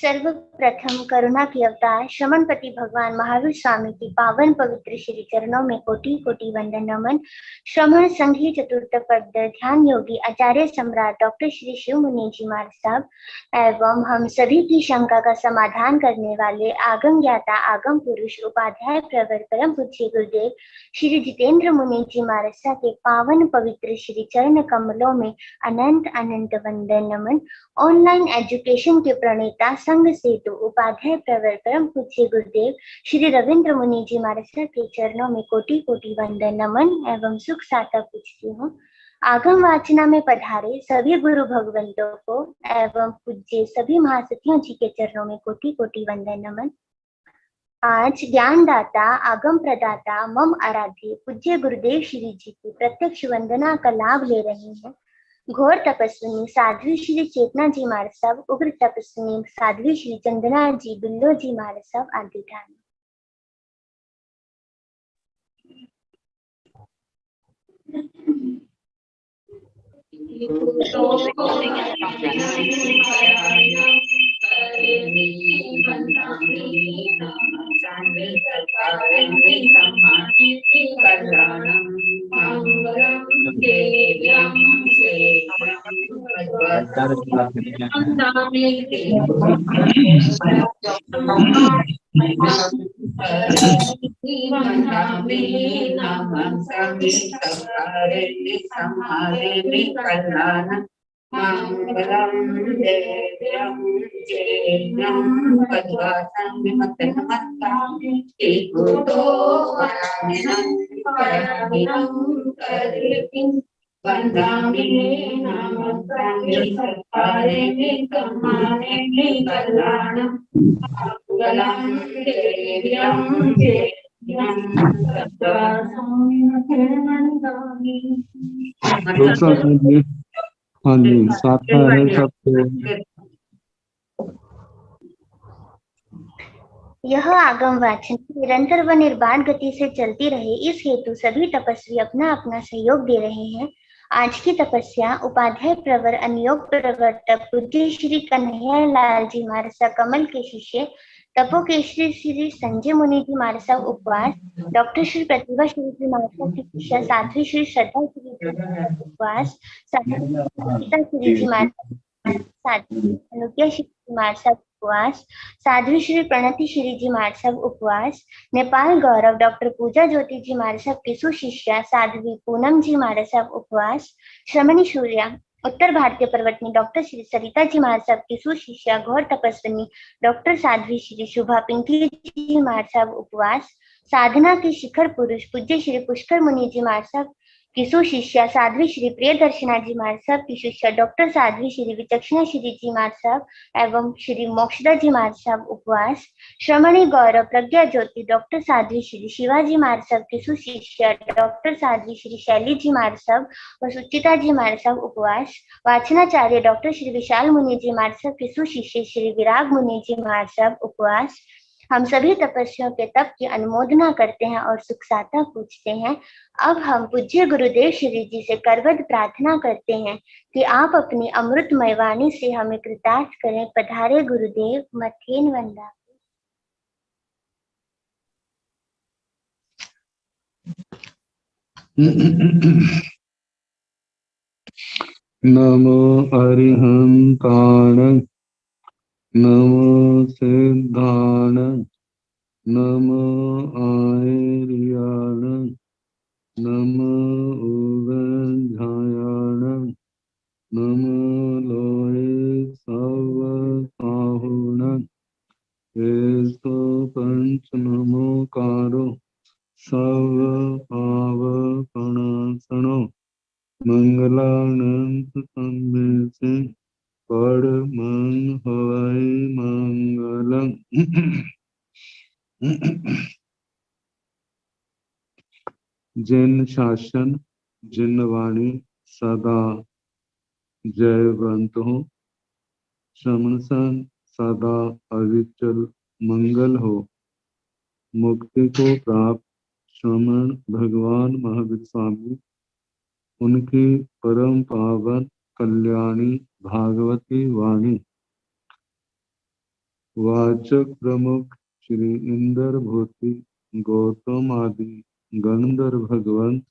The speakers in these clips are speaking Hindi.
सर्वप्रथम करुणा की अवतार श्रमणपति भगवान महावीर स्वामी की पावन पवित्र श्री चरणों में कोटि कोटि वंदन नमन। श्रमण संघी चतुर्थ पद ध्यान योगी आचार्य सम्राट डॉक्टर श्री शिव मुनि जी महाराज साहब एवं हम सभी की शंका का समाधान करने वाले आगम ज्ञाता आगम पुरुष उपाध्याय प्रवर परम पूज्य गुरुदेव श्री जितेंद्र मुनि जी महाराज साहब के पावन पवित्र श्री चरण कमलों में अनंत अनंत वंदन नमन। ऑनलाइन एजुकेशन के प्रणेता संघ सेतु उपाध्याय प्रवर परम पूज्य गुरुदेव श्री रविंद्र मुनि जी महाराज के चरणों में कोटि कोटि वंदन नमन एवं सुख साता पूछती हूँ। आगम वाचना में पधारे सभी गुरु भगवंतों को एवं पूज्य सभी महासतियों जी के चरणों में कोटि कोटि वंदन नमन। आज ज्ञानदाता आगम प्रदाता मम आराध्य पूज्य गुरुदेव श्री जी की प्रत्यक्ष वंदना का लाभ ले रहे हैं घोर तपस्विनी साध्वी श्री चेतना जी महाराज साहब, उग्र तपस्विनी साध्वी श्री चंदना जी बिल्लो जी महाराज साहब आदि ठान। हाँ जी, साथ है सबको। यह आगम वाचन निरंतर व निर्बाध गति से चलती रहे, इस हेतु सभी तपस्वी अपना अपना सहयोग दे रहे हैं। आज की तपस्या उपाध्याय प्रवर अनियोग प्रवर्तक पूज्य श्री कन्हैया लाल जी महाराज कमल के शिष्य तपोकेशरी श्री संजय मुनि जी महाराज उपवास, डॉक्टर श्री प्रतिभा श्री जी महाराज की शिष्या साध्वी श्री श्रद्धा श्री जी उपवास, श्री जी महाराज साध्वी अनुज्ञा श्री जी महाराज उपवास, साध्वी श्री प्रणति श्री जी महाराज साहब उपवास, नेपाल गौरव डॉक्टर पूजा ज्योति जी महाराज साहब की सुशिष्या साध्वी पूनम जी महाराज साहब उपवास, श्रमणी सूर्या उत्तर भारतीय पर्वतनी डॉक्टर श्री सरिता जी महाराज साहब की सुशिष्या घोर तपस्विनी डॉक्टर साध्वी श्री शुभा पिंकी जी महाराज साहब उपवास, साधना के शिखर पुरुष पूज्य श्री पुष्कर मुनि जी महाराज साहब की सुशिष्या साध्वी श्री प्रिय दर्शना जी महाराज साहब की शिष्या डॉक्टर साध्वी श्री विचक्षणा श्री जी महाराज साहब एवं श्री मोक्षदा जी महाराज साहब उपवास, श्रमणी गौरव प्रज्ञा ज्योति डॉक्टर साध्वी श्री शिवाजी महाराज साहब की सुशिष्या डॉक्टर साध्वी श्री शैली जी महाराज साहब व सुचिता जी महाराज साहब उपवास, वाचनाचार्य डॉक्टर श्री विशाल मुनि जी महाराज साहब की सुशिष्य श्री विराग मुनि जी महाराज साहब उपवास। हम सभी तपस्वियों के तप की अनुमोदना करते हैं और सुख साता पूछते हैं। अब हम पूज्य गुरुदेव श्री जी से करवद प्रार्थना करते हैं कि आप अपनी अमृतमय वाणी से हमें कृतार्थ करें। पधारे गुरुदेव, मथेन वंदा। नमो अरिहंताण, नमो सिद्धाण, नमो आर्याण, नमो उगंझायाण, नमो लोये सवसाहुण, एस्तो पंच नमोकारो सव पाव प्रणासनो, मंगलानंत तन्मे से परमं हवै मंगलम्। जिन शासन जिन वाणी सदा जयवंत हो, श्रमण सन सदा अविचल मंगल हो। मुक्ति को प्राप्त श्रमण भगवान महावीर स्वामी, उनकी परम पावन कल्याणी भागवती वाणी वाचक प्रमुख श्री इंद्र भूति गौतम आदि गंधर्व भगवंत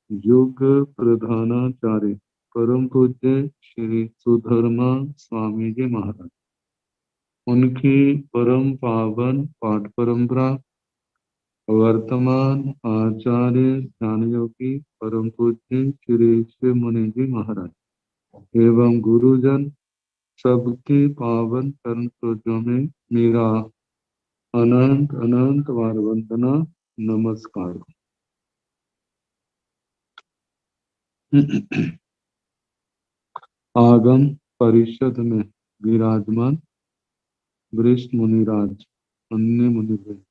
युग प्रधानाचार्य परम पूज्य श्री सुधर्मा स्वामी जी महाराज, उनकी परम पावन पाठ परंपरा वर्तमान आचार्य ध्यान योगी परम पूज्य श्री शिव मुनि जी महाराज एवं गुरुजन सबकी पावन चरण सरोजों में मेरा अनंत अनंत बार वंदना नमस्कार। आगम परिषद में विराजमान वरिष्ठ मुनिराज, अन्य मुनिवृंद,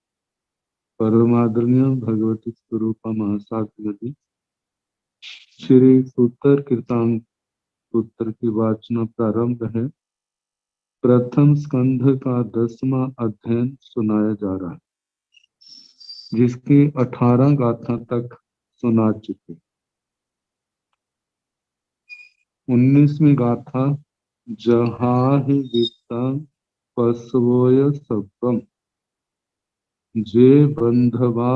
परमादरणीय भगवती स्वरूपा महासाध्य जी, श्री सूत्र कीर्तन सूत्र की वाचना प्रारंभ है। प्रथम स्कंध का 10वां अध्ययन सुनाया जा रहा है, जिसकी 18 गाथा तक सुना चुके। 19वीं गाथा जहाहि वित्तं पशवोय सत्वम जे बंधवा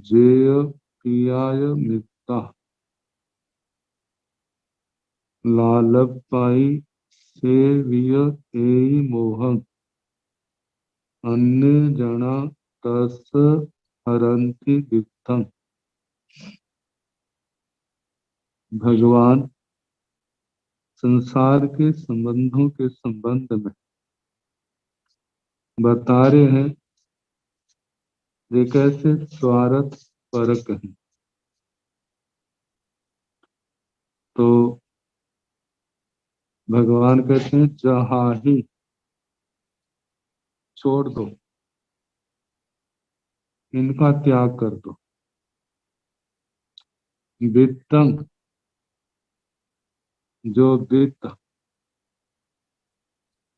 जेय प्रियाय मित्ता लालपाई सेविय एई मोहं अन्य जना तस हरंति वित्तं। भगवान संसार के संबंधों के संबंध में बता रहे हैं ये कैसे स्वार्थ परक है। तो भगवान कहते हैं जहाँ ही छोड़ दो, इनका त्याग कर दो। वित्तम, जो वित्त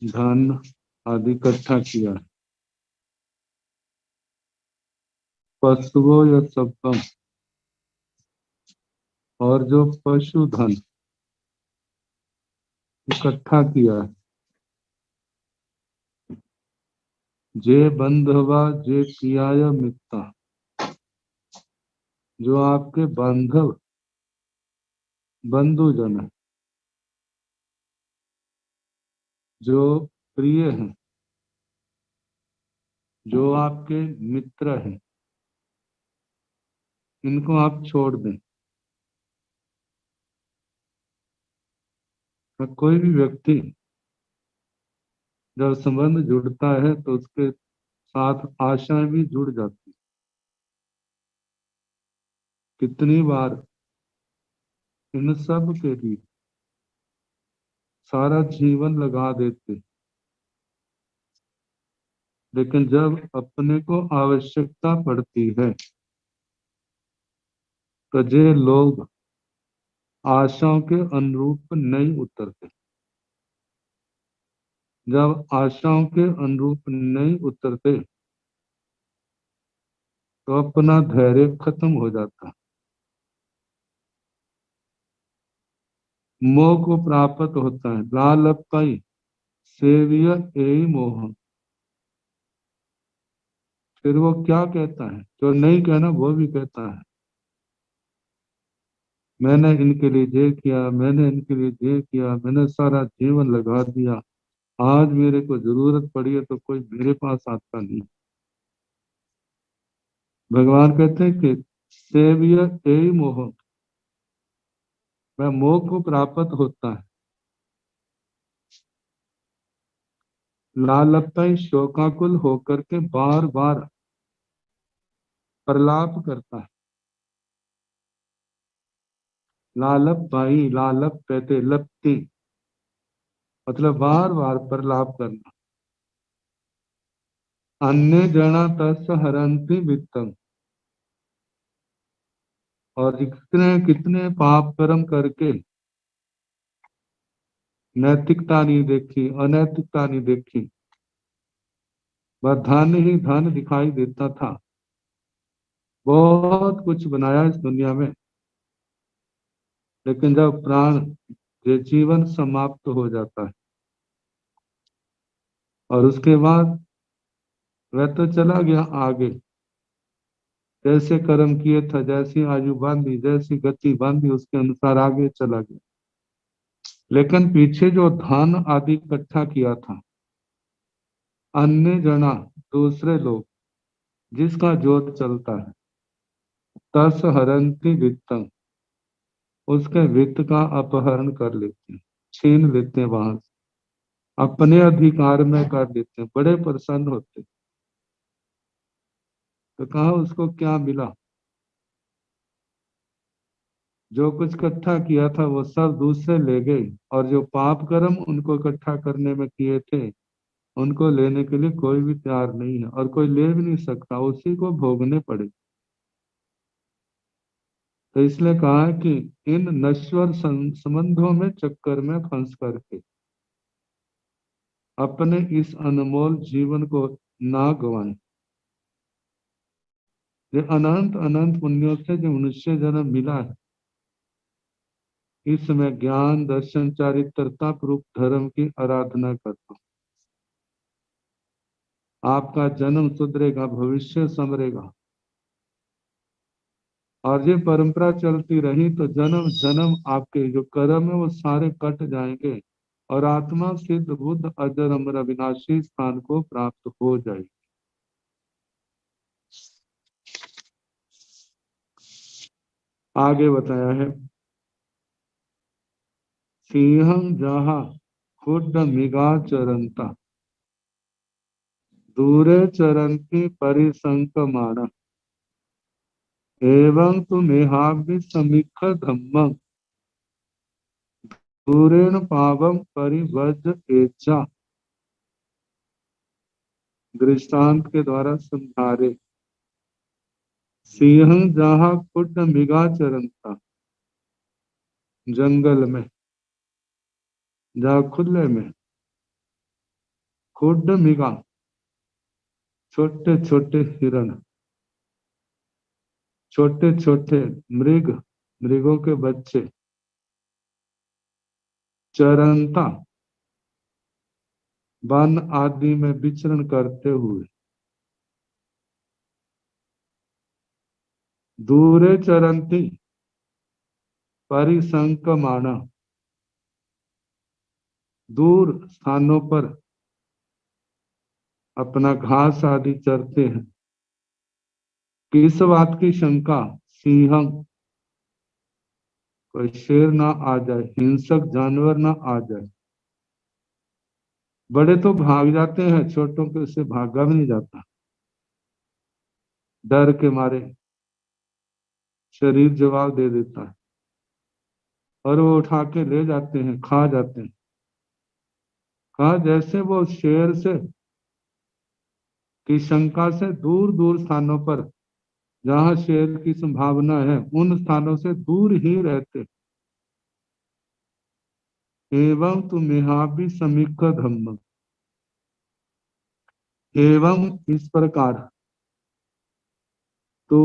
धन आदि इकट्ठा किया है। पशुओं या सप्तम, और जो पशुधन इकट्ठा किया है। जे बंधवा जे प्रियाय मित्ता, जो आपके बांधव बंधुजन है, जो प्रिय हैं, जो आपके मित्र हैं, इनको आप छोड़ दें। तो कोई भी व्यक्ति जब संबंध जुड़ता है तो उसके साथ आशाएं भी जुड़ जाती। कितनी बार इन सब के लिए सारा जीवन लगा देते, लेकिन जब अपने को आवश्यकता पड़ती है तो ये लोग आशाओं के अनुरूप नहीं उतरते। जब आशाओं के अनुरूप नहीं उतरते तो अपना धैर्य खत्म हो जाता। मोह को प्राप्त होता है। लालपाई सेविय एई मोह। फिर वो क्या कहता है, जो नहीं कहना वो भी कहता है मैंने इनके लिए ये किया, मैंने इनके लिए ये किया, मैंने सारा जीवन लगा दिया, आज मेरे को जरूरत पड़ी है तो कोई मेरे पास आता नहीं। भगवान कहते हैं कि सेविय एई मोह, वह मोह को प्राप्त होता है। लालपाई शोकाकुल होकर के बार बार प्रलाप करता है। लालप भाई, लालप कहते लपटी, मतलब बार बार प्रलाप करना। अन्य जना तस् हरंति वित्तम, और कितने कितने पाप कर्म करके नैतिकता नहीं देखी, अनैतिकता नहीं देखी, वह धन ही धन दिखाई देता था। बहुत कुछ बनाया इस दुनिया में, लेकिन जब प्राण ये जीवन समाप्त हो जाता है और उसके बाद वह तो चला गया आगे, जैसे कर्म किए था, जैसी आयु बांधी, जैसी गति बांधी, उसके अनुसार आगे चला गया। लेकिन पीछे जो धन आदि इकट्ठा किया था, अन्य जना, दूसरे लोग, जिसका जोत चलता है, तस हरंती वित्तम, उसके वित्त का अपहरण कर लेते हैं, छीन लेते हैं, वहां से अपने अधिकार में कर लेते हैं, बड़े प्रसन्न होते हैं। तो कहा उसको क्या मिला? जो कुछ इकट्ठा किया था वो सब दूसरे ले गए, और जो पाप कर्म उनको इकट्ठा करने में किए थे, उनको लेने के लिए कोई भी तैयार नहीं है, और कोई ले भी नहीं सकता, उसी को भोगने पड़े। तो इसलिए कहा है कि इन नश्वर संबंधों में चक्कर में फंस करके अपने इस अनमोल जीवन को ना गवाएं। ये अनंत अनंत पुण्यों से जो मनुष्य जन्म मिला है, इसमें ज्ञान दर्शन चारित्रता रूप धर्म की आराधना करता हूं। आपका जन्म सुधरेगा, भविष्य संवरेगा। और ये परंपरा चलती रही तो जन्म जन्म आपके जो कर्म है वो सारे कट जाएंगे, और आत्मा सिद्ध बुद्ध अजर अमर अविनाशी स्थान को प्राप्त हो जाएगी। आगे बताया है, सिंहं जहा खुड मिगा चरंता, दूरे चरंती परिसंकमाण, एवं तुमेहाभि समीख धम्मं, दूरेण पावम परिवज एचा। दृष्टांत के द्वारा समझारे। सिंह जहां खुड मिगा चरंता, जंगल में, जहाँ खुले में, खुड मिगा, छोटे छोटे हिरण, छोटे छोटे मृग, मृगों के बच्चे, चरंता, वन आदि में विचरण करते हुए, दूरे चरंती परिसंकमाण, दूर स्थानों पर अपना घास आदि चरते हैं। किस बात की शंका? सिंह, कोई शेर ना आ जाए, हिंसक जानवर ना आ जाए। बड़े तो भाग जाते हैं, छोटों के से भागा भी नहीं जाता, डर के मारे शरीर जवाब दे देता है, और वो उठा के ले जाते हैं, खा जाते हैं। कहा जैसे वो शेर से की शंका से दूर दूर स्थानों पर, जहां शेर की संभावना है, उन स्थानों से दूर ही रहते। एवं तुम्हें समीक धम्म, एवं इस प्रकार तो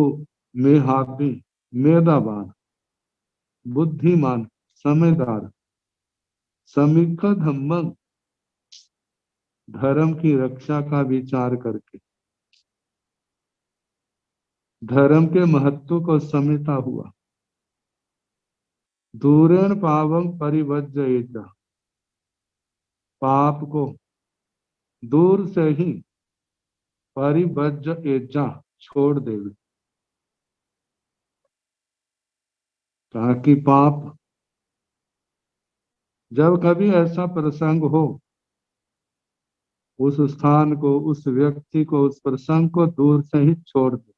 मेहाबी, मेधावान, बुद्धिमान, समझदार, समीक धम्म, धर्म की रक्षा का विचार करके, धर्म के महत्व को समझता हुआ, दूरेण पावम परिवज्य, पाप को दूर से ही परिवज्य एजा, छोड़ देवे। कहा कि पाप, जब कभी ऐसा प्रसंग हो, उस स्थान को, उस व्यक्ति को, उस प्रसंग को दूर से ही छोड़ दे।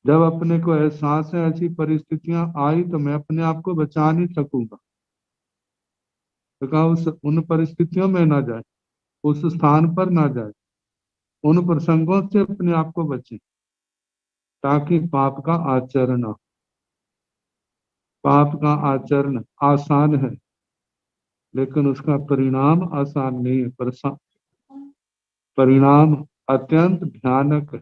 जब अपने को एहसास है ऐसी परिस्थितियां आई तो मैं अपने आप को बचा नहीं सकूंगा, तो कहा उस उन परिस्थितियों में ना जाए, उस स्थान पर ना जाए, उन प्रसंगों से अपने आप को बचे, ताकि पाप का आचरण हो। पाप का आचरण आसान है, लेकिन उसका परिणाम आसान नहीं है, परिणाम अत्यंत भयानक है।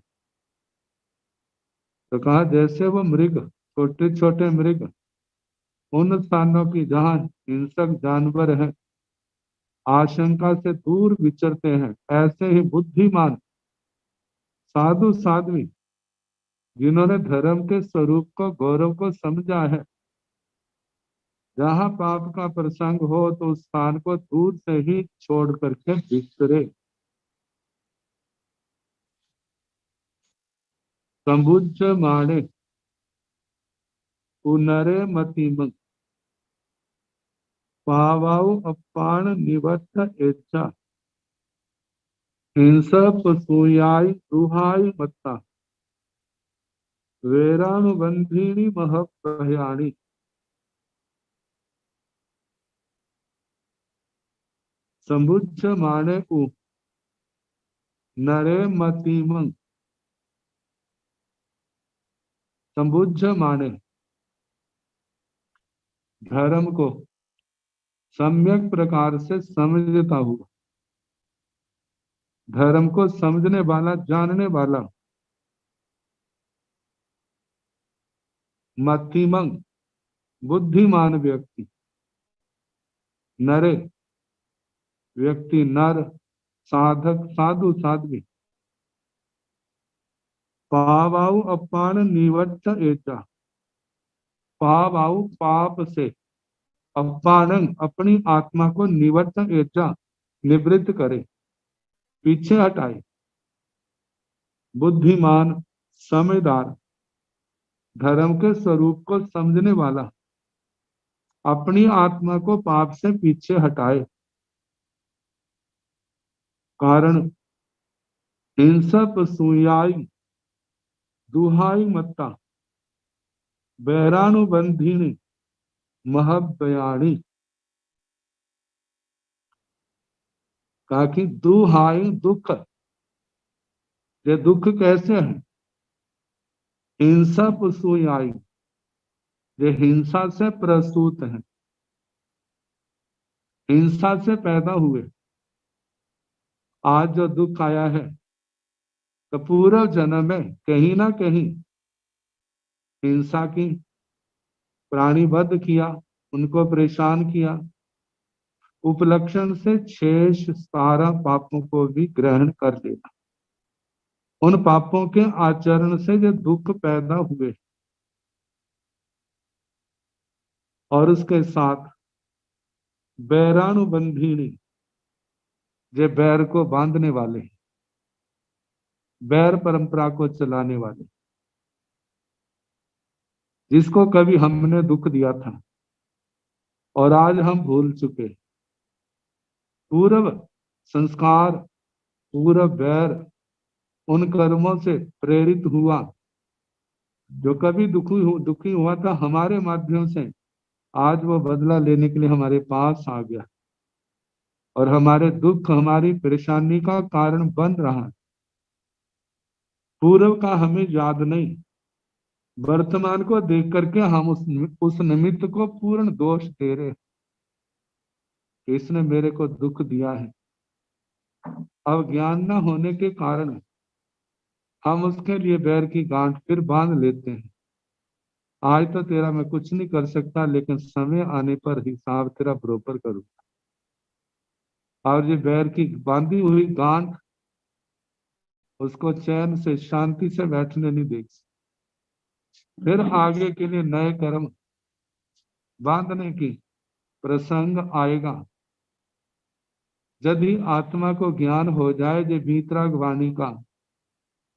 तो कहा जैसे वो मृग, छोटे छोटे मृग, उन स्थानों की जहाँ हिंसक जानवर है, आशंका से दूर विचरते हैं। ऐसे ही बुद्धिमान साधु साध्वी जिन्होंने धर्म के स्वरूप को, गौरव को समझा है, जहाँ पाप का प्रसंग हो तो उस स्थान को दूर से ही छोड़ करके बिस्तरे। संबुज माणे पुनरे मतिमं पावाऊ अपान निवत्त इच्छा हिंसा पसूयाई दुहाई मत्ता वेरानुबंधीनी महभयानी। संबुज माणे उ नरे मतिमं। संबुज माणे धर्म को सम्यक प्रकार से समझता हुआ, धर्म को समझने वाला, जानने वाला। मतिमंग बुद्धिमान व्यक्ति, नरे व्यक्ति, नर साधक, साधु साध्वी। पावाऊ अपान निवत्त एचा, पावाऊ पाप से, अपानंग अपनी आत्मा को, निवत्त एचा निवृत्त करे, पीछे हटाए। बुद्धिमान, समझदार, धर्म के स्वरूप को समझने वाला अपनी आत्मा को पाप से पीछे हटाए। कारण हिंसा पसूयाई दुहाई मत्ता बैरानुबंधिनी महबयानी। कहा कि दुहाई दुख, ये दुख कैसे है? हिंसा पसूयाई, ये हिंसा से प्रसूत है, हिंसा से पैदा हुए। आज जो दुख आया है तो पूर्व जन्म में कहीं ना कहीं हिंसा की, प्राणी वध किया, उनको परेशान किया, उपलक्षण से शेष सारा पापों को भी ग्रहण कर लेना। उन पापों के आचरण से जो दुख पैदा हुए और उसके साथ बैरानुबंधीनी, जो बैर को बांधने वाले, बैर परंपरा को चलाने वाले, जिसको कभी हमने दुख दिया था और आज हम भूल चुके, पूर्व संस्कार, पूर्व बैर उन कर्मों से प्रेरित हुआ, जो कभी दुखी हुआ था हमारे माध्यम से, आज वो बदला लेने के लिए हमारे पास आ गया और हमारे दुख, हमारी परेशानी का कारण बन रहा है। पूर्व का हमें याद नहीं, वर्तमान को देख करके हम उस निमित्त को पूर्ण दोष दे रहे, इसने मेरे को दुख दिया है। अब ज्ञान न होने के कारण हम उसके लिए बैर की गांठ फिर बांध लेते हैं। आज तो तेरा मैं कुछ नहीं कर सकता, लेकिन समय आने पर हिसाब तेरा बरोबर करूंगा। और ये बैर की बांधी हुई गांठ उसको चैन से, शांति से बैठने नहीं देगी। फिर आगे के लिए नए कर्म बांधने की प्रसंग आएगा। यदि आत्मा को ज्ञान हो जाए जो वीतराग वाणी का,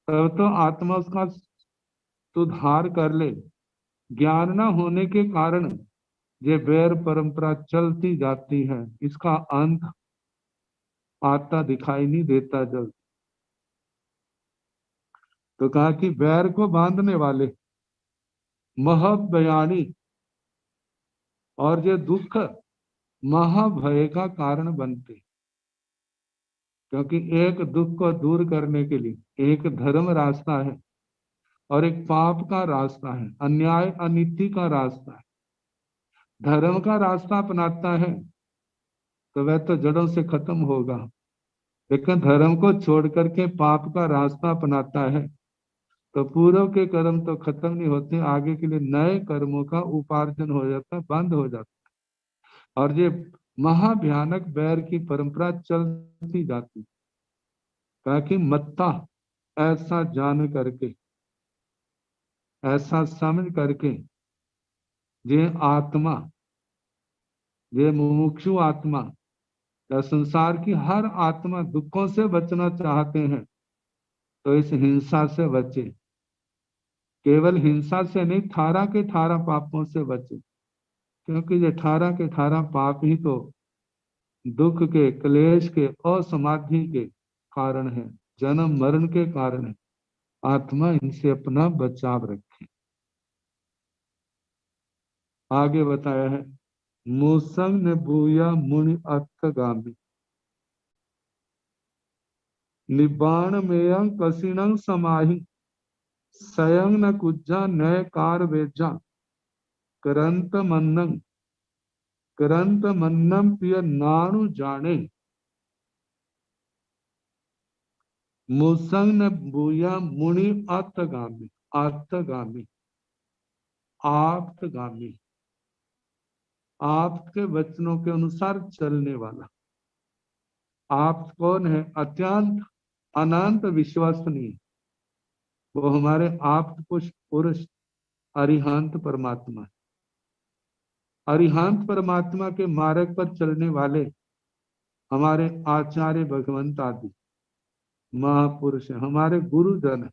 तब तो आत्मा उसका सुधार कर ले। ज्ञान न होने के कारण ये बैर परंपरा चलती जाती है, इसका अंत आता दिखाई नहीं देता जल्द। तो कहा कि बैर को बांधने वाले महबयानी, और ये दुख महाभय का कारण बनते, क्योंकि एक दुख को दूर करने के लिए एक धर्म रास्ता है और एक पाप का रास्ता है, अन्याय अनिति का रास्ता है। धर्म का रास्ता अपनाता है तो वह तो जड़ों से खत्म होगा, लेकिन धर्म को छोड़ करके पाप का रास्ता अपनाता है तो पूर्व के कर्म तो खत्म नहीं होते, आगे के लिए नए कर्मों का उपार्जन हो जाता है, बंद हो जाता है। और ये महाभयानक बैर की परंपरा चलती जाती। ताकि मत्ता ऐसा जान करके, ऐसा समझ करके, ये आत्मा, ये मुमुक्षु आत्मा या संसार की हर आत्मा दुखों से बचना चाहते हैं तो इस हिंसा से बचे। केवल हिंसा से नहीं, थारा के थारा पापों से बचे, क्योंकि ये थारा के थारा पाप ही तो दुख के, क्लेश के और समाधि के कारण है, जन्म मरण के कारण है। आत्मा इनसे अपना बचाव रखे। आगे बताया है, मूसंग ने भूया मुनि अर्थगामी निबाण मेयं कसिणं समाहि स्वयं न कुज्जा नय कार वेजा करंत मन्नं करंत मन्नम प्रिय नानु जाने। मूसंग ने भूया मुनि अर्थगामी, अर्थगामी, आप्तगामी, आपके वचनों के अनुसार चलने वाला। आप कौन है? अत्यंत अनंत विश्वसनीय, वो हमारे आप पुरुष अरिहंत परमात्मा है। अरिहंत परमात्मा के मार्ग पर चलने वाले हमारे आचार्य भगवंत आदि महापुरुष है, हमारे गुरुजन है।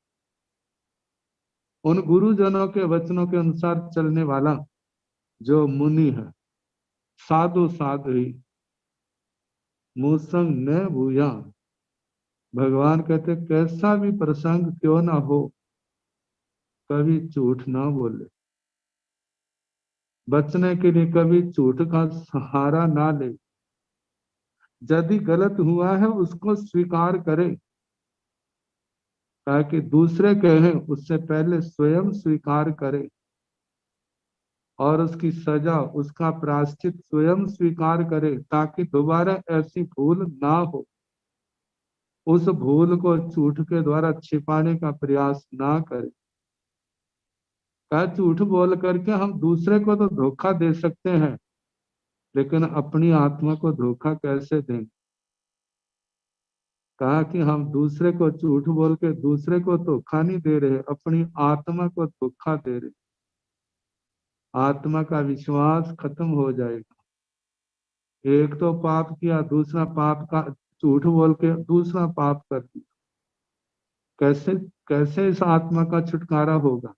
उन गुरुजनों के वचनों के अनुसार चलने वाला जो मुनि है, साधु साधु ही मूसंग न भूया। भगवान कहते कैसा भी प्रसंग क्यों ना हो, कभी झूठ ना बोले, बचने के लिए कभी झूठ का सहारा ना ले। यदि गलत हुआ है उसको स्वीकार करे, ताकि दूसरे कहें उससे पहले स्वयं स्वीकार करे और उसकी सजा, उसका प्रायश्चित स्वयं स्वीकार करे, ताकि दोबारा ऐसी भूल ना हो। उस भूल को झूठ के द्वारा छिपाने का प्रयास ना करे। क्या झूठ बोल करके हम दूसरे को तो धोखा दे सकते हैं, लेकिन अपनी आत्मा को धोखा कैसे दें? कहा कि हम दूसरे को झूठ बोल के दूसरे को धोखा नहीं दे रहे, अपनी आत्मा को धोखा दे रहे। आत्मा का विश्वास खत्म हो जाएगा। एक तो पाप किया, दूसरा पाप का झूठ बोल के दूसरा पाप कर दिया। कैसे कैसे इस आत्मा का छुटकारा होगा?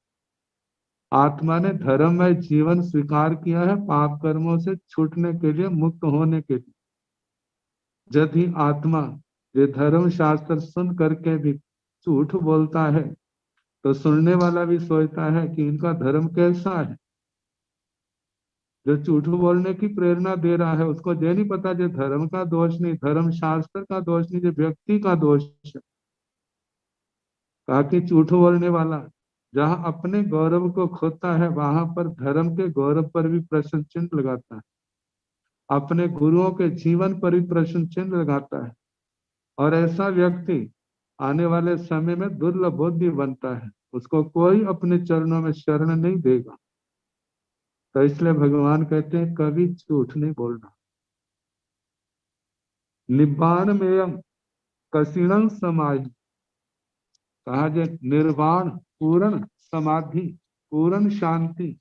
आत्मा ने धर्ममय जीवन स्वीकार किया है पाप कर्मों से छूटने के लिए, मुक्त होने के लिए। यदि आत्मा ये धर्म शास्त्र सुन करके भी झूठ बोलता है तो सुनने वाला भी सोचता है कि इनका धर्म कैसा है। जो झूठ बोलने की प्रेरणा दे रहा है उसको ये नहीं पता जो धर्म का दोष नहीं, धर्म शास्त्र का दोष नहीं, जो व्यक्ति का दोष है। कहा कि झूठ बोलने वाला जहां अपने गौरव को खोता है वहां पर धर्म के गौरव पर भी प्रश्न चिन्ह लगाता है, अपने गुरुओं के जीवन पर भी प्रश्न चिन्ह लगाता है। और ऐसा व्यक्ति आने वाले समय में दुर्लभ बुद्धि बनता है, उसको कोई अपने चरणों में शरण नहीं देगा। तो इसलिए भगवान कहते हैं कभी झूठ नहीं बोलना। निब्बाण में कसिणं समाधि, कहा जे निर्वाण पूर्ण समाधि, पूर्ण शांति।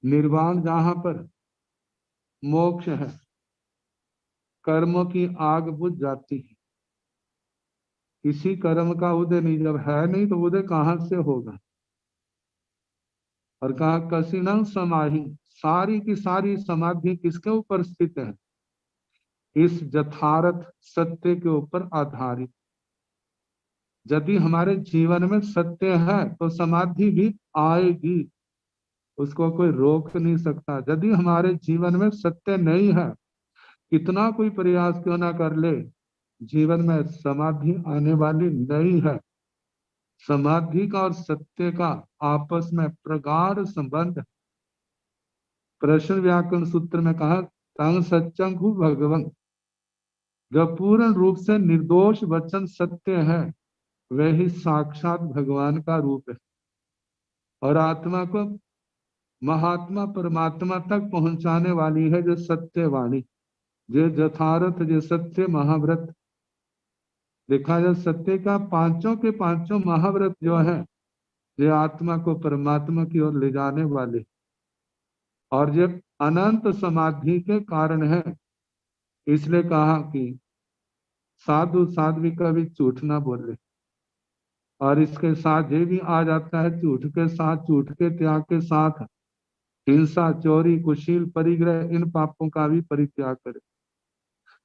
निर्वाण जहां पर मोक्ष है, कर्मों की आग बुझ जाती है। किसी कर्म का उदय नहीं, जब है नहीं तो उदय कहां से होगा? और कहा कसिणं समाधि, सारी की सारी समाधि किसके ऊपर स्थित है? इस यथार्थ सत्य के ऊपर आधारित। यदि हमारे जीवन में सत्य है तो समाधि भी आएगी, उसको कोई रोक नहीं सकता। यदि हमारे जीवन में सत्य नहीं है, कितना कोई प्रयास क्यों ना कर ले, जीवन में समाधि आने वाली नहीं है। समाधि का और सत्य का आपस में प्रगाढ़ संबंध। प्रश्न व्याकरण सूत्र में कहा तंग सच्चंग भगवं, जो पूर्ण रूप से निर्दोष वचन सत्य है वही साक्षात भगवान का रूप है। और आत्मा को महात्मा परमात्मा तक पहुंचाने वाली है, जो सत्य वाणी, जो यथार्थ, जो सत्य महाव्रत। देखा जाए सत्य का पांचों के पांचों महाव्रत जो है, ये आत्मा को परमात्मा की ओर ले जाने वाले, और ये अनंत समाधि के कारण है। इसलिए कहा कि साधु साध्वी कभी झूठ ना बोले। और इसके साथ ये भी आ जाता है, झूठ के साथ, झूठ के त्याग के साथ हिंसा, चोरी, कुशील, परिग्रह, इन पापों का भी परित्याग करे।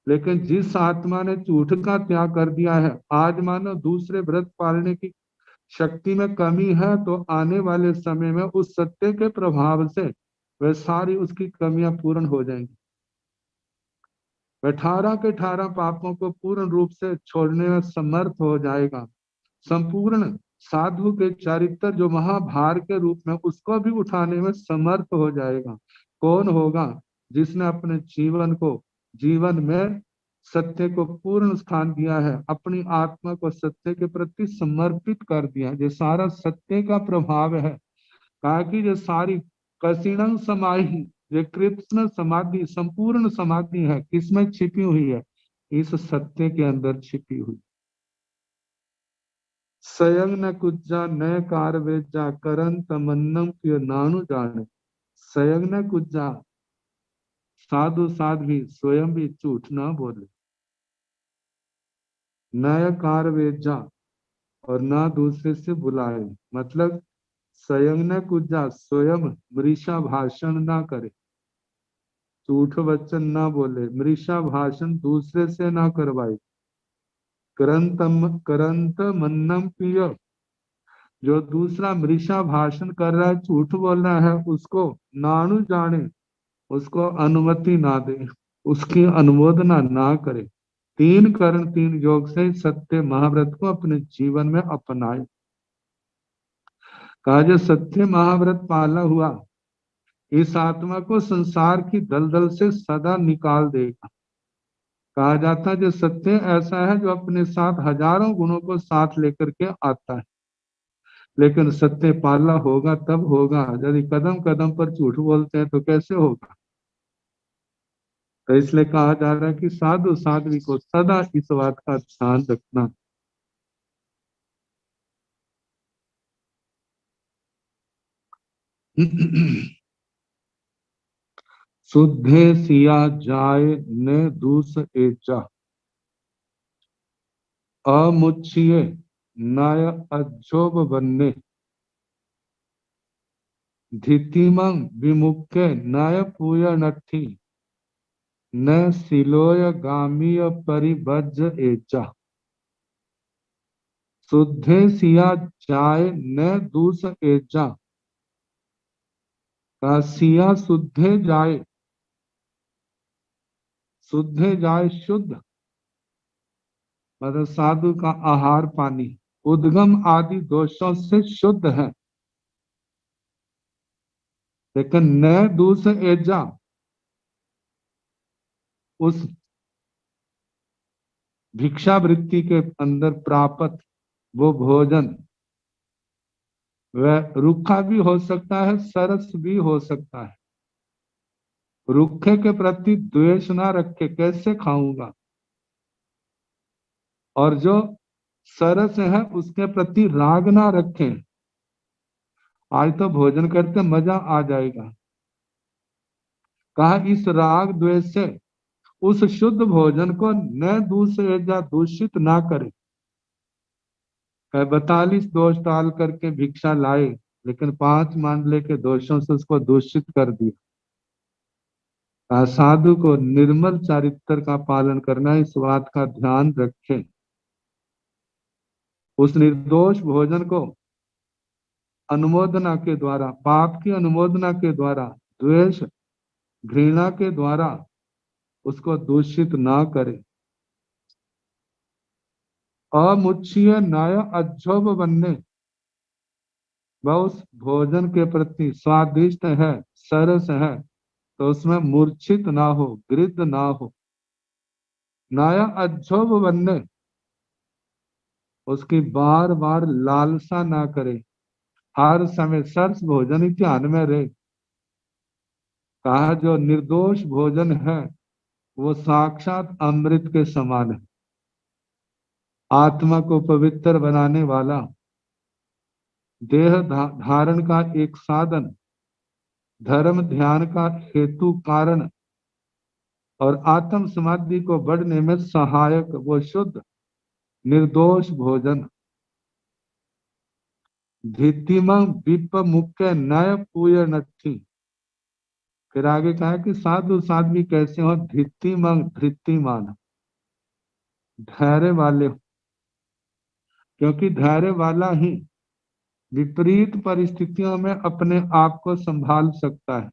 लेकिन जिस आत्मा ने झूठ का त्याग कर दिया है, आज मानो दूसरे व्रत पालने की शक्ति में कमी है, तो आने वाले समय में उस सत्य के प्रभाव से वह सारी उसकी कमियां पूर्ण हो जाएंगी। वह 18 के 18 पापों को पूर्ण रूप से छोड़ने में समर्थ हो जाएगा। संपूर्ण साधु के चरित्र जो महाभार के रूप में, उसको भी उठाने में समर्थ हो जाएगा। कौन होगा? जिसने अपने जीवन में सत्य को पूर्ण स्थान दिया है, अपनी आत्मा को सत्य के प्रति समर्पित कर दिया। ये सारा सत्य का प्रभाव है। कहा कि ये सारी कसिणं समाहि, ये कृष्ण समाधि, संपूर्ण समाधि है, किसमें छिपी हुई है? इस सत्य के अंदर छिपी हुई। स्वयं न कुज्जा न कार वेजा करन तमन्नम क्यों नानु जाने। स्वयं न कुज्जा, साधु साध्वी स्वयं भी झूठ ना बोले। नय कार वेजा, और ना दूसरे से बुलाए। मतलब स्वयं न कुज्जा, स्वयं मृषा भाषण ना करे, झूठ वचन ना बोले, मृषा भाषण दूसरे से ना करवाए। करंत मन्नम पिय, जो दूसरा मृषा भाषण कर रहा है, झूठ बोल रहा है, उसको नानु जाने, उसको अनुमति ना दे, उसकी अनुमोदना ना करे। 3 करण 3 योग से सत्य महाव्रत को अपने जीवन में अपनाए। कहा जो सत्य महाव्रत पाला हुआ, इस आत्मा को संसार की दलदल से सदा निकाल देगा। कहा जाता है जो सत्य ऐसा है जो अपने साथ हजारों गुणों को साथ लेकर के आता है। लेकिन सत्य पाला होगा तब होगा, यदि कदम कदम पर झूठ बोलते हैं तो कैसे होगा? तो इसलिए कहा जा रहा है कि साधु साध्वी को सदा इस बात का ध्यान रखना। शुद्धे सिया जाय ने दूस एचा, अमुच्छिए नय अज्जोब बन्ने, धितिमं विमुखे नय पूय नट्ठी, न सिलोय गामीय परिभज एचा। शुद्धे सिया जाय न दूस एचा, का सिया शुद्धे जाए, शुद्धे जाए शुद्ध, मतलब साधु का आहार पानी उद्गम आदि दोषों से शुद्ध है। लेकिन न दूस एजा, उस भिक्षावृत्ति के अंदर प्राप्त वो भोजन, वह रूखा भी हो सकता है, सरस भी हो सकता है। रूखे के प्रति द्वेष ना रखे, कैसे खाऊंगा? और जो सरस है उसके प्रति राग ना रखें, आज तो भोजन करते मजा आ जाएगा। कहा इस राग द्वेष से उस शुद्ध भोजन को न दूसरे या दूषित ना करे। 42 दोष टाल करके भिक्षा लाए, लेकिन 5 मांडले के दोषों से उसको दूषित कर दिया। साधु को निर्मल चारित्र का पालन करना, इस बात का ध्यान रखें। उस निर्दोष भोजन को अनुमोदना के द्वारा, पाप की अनुमोदना के द्वारा, द्वेष घृणा के द्वारा उसको दूषित ना करे। अमुच्छीय नय अज्जोब बनने, वह उस भोजन के प्रति स्वादिष्ट है, सरस है, तो उसमें मूर्छित ना हो, गृद्ध ना हो। नया अज्जोब बनने, उसकी बार बार लालसा ना करे, हर समय सरस भोजन ही ध्यान में रहे। कहा जो निर्दोष भोजन है वो साक्षात अमृत के समान है। आत्मा को पवित्र बनाने वाला, देह धारण का एक साधन, धर्म ध्यान का हेतु कारण और आत्म समाधि को बढ़ने में सहायक वो शुद्ध निर्दोष भोजन। धीतिमं विप मुख्य नय पूय नट्ठी। फिर आगे कहा कि साधु साध्वी कैसे हो? धीतिमंग धृतिमान, धैर्य वाले हो, क्योंकि धैर्य वाला ही विपरीत परिस्थितियों में अपने आप को संभाल सकता है।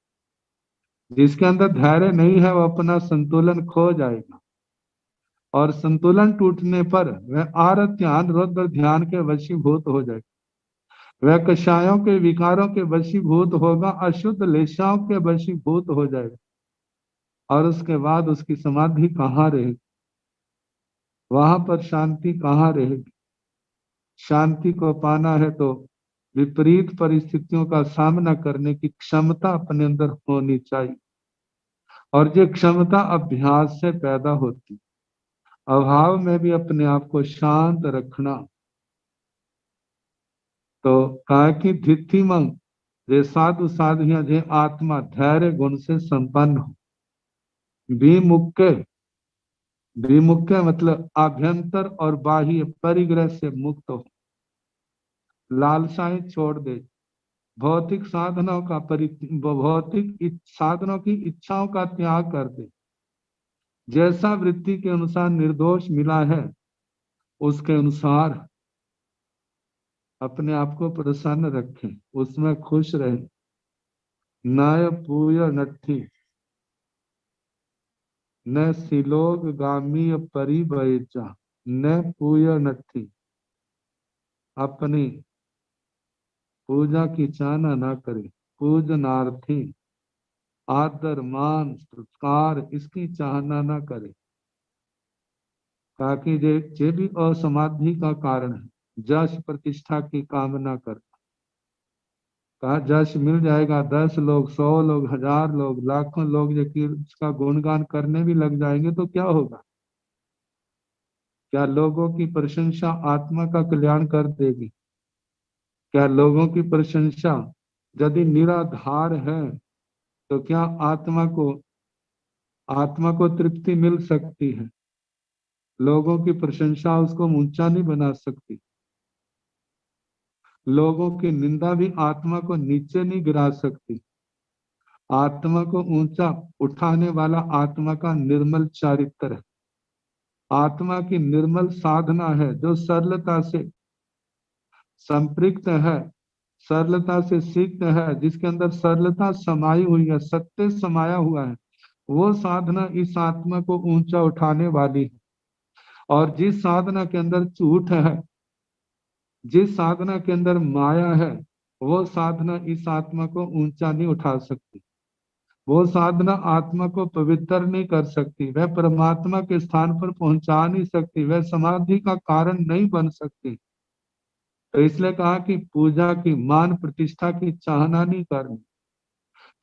जिसके अंदर धैर्य नहीं है वो अपना संतुलन खो जाएगा, और संतुलन टूटने पर वह आरत्यान रुद्र ध्यान के वशीभूत हो जाएगा। वह कषायों के विकारों के वशीभूत होगा, अशुद्ध लेशाओं के वशीभूत हो जाएगा, और उसके बाद उसकी समाधि कहाँ रहेगी? वहां पर शांति कहाँ रहेगी? शांति को पाना है तो विपरीत परिस्थितियों का सामना करने की क्षमता अपने अंदर होनी चाहिए, और ये क्षमता अभ्यास से पैदा होती। अभाव में भी अपने आप को शांत रखना। तो कहा कि धिथिमंग, जे साधु साधियां जे आत्मा धैर्य गुण से संपन्न हो। विमुक्के, विमुक्के मतलब आभ्यंतर और बाह्य परिग्रह से मुक्त हो, लालसाएं छोड़ दे, भौतिक साधनों का भौतिक साधनों की इच्छाओं का त्याग कर दे। जैसा वृत्ति के अनुसार निर्दोष मिला है उसके अनुसार अपने आप को प्रसन्न रखें, उसमें खुश रहे। नय पूय नट्ठी न सिलोग गामी परिबैजा, न पूय नट्ठी। अपनी पूजा की चाहना ना करे, पूजनार्थी आदर मान सत्कार इसकी चाहना ना करे, ताकि जे भी असमाधि का कारण है। जश प्रतिष्ठा की कामना कर, कहा जश मिल जाएगा, 10 लोग 100 लोग 1000 लोग लाखों लोग यदि उसका गुणगान करने भी लग जाएंगे तो क्या होगा? क्या लोगों की प्रशंसा आत्मा का कल्याण कर देगी? क्या लोगों की प्रशंसा यदि निराधार है तो क्या आत्मा को तृप्ति मिल सकती है? लोगों की प्रशंसा उसको ऊंचा नहीं बना सकती। लोगों की निंदा भी आत्मा को नीचे नहीं गिरा सकती। आत्मा को ऊंचा उठाने वाला आत्मा का निर्मल चारित्र है। आत्मा की निर्मल साधना है जो सरलता से संपृक्त है, सरलता से सिक्त है, जिसके अंदर सरलता समाई हुई है, सत्य समाया हुआ है। वो साधना इस आत्मा को ऊंचा उठाने वाली है। और जिस साधना के अंदर झूठ है, जिस साधना के अंदर माया है, वो साधना इस आत्मा को ऊंचा नहीं उठा सकती। वो साधना आत्मा को पवित्र नहीं कर सकती, वह परमात्मा के स्थान पर पहुंचा नहीं सकती, वह समाधि का कारण नहीं बन सकती। तो इसलिए कहा कि पूजा की मान प्रतिष्ठा की चाहना नहीं करनी।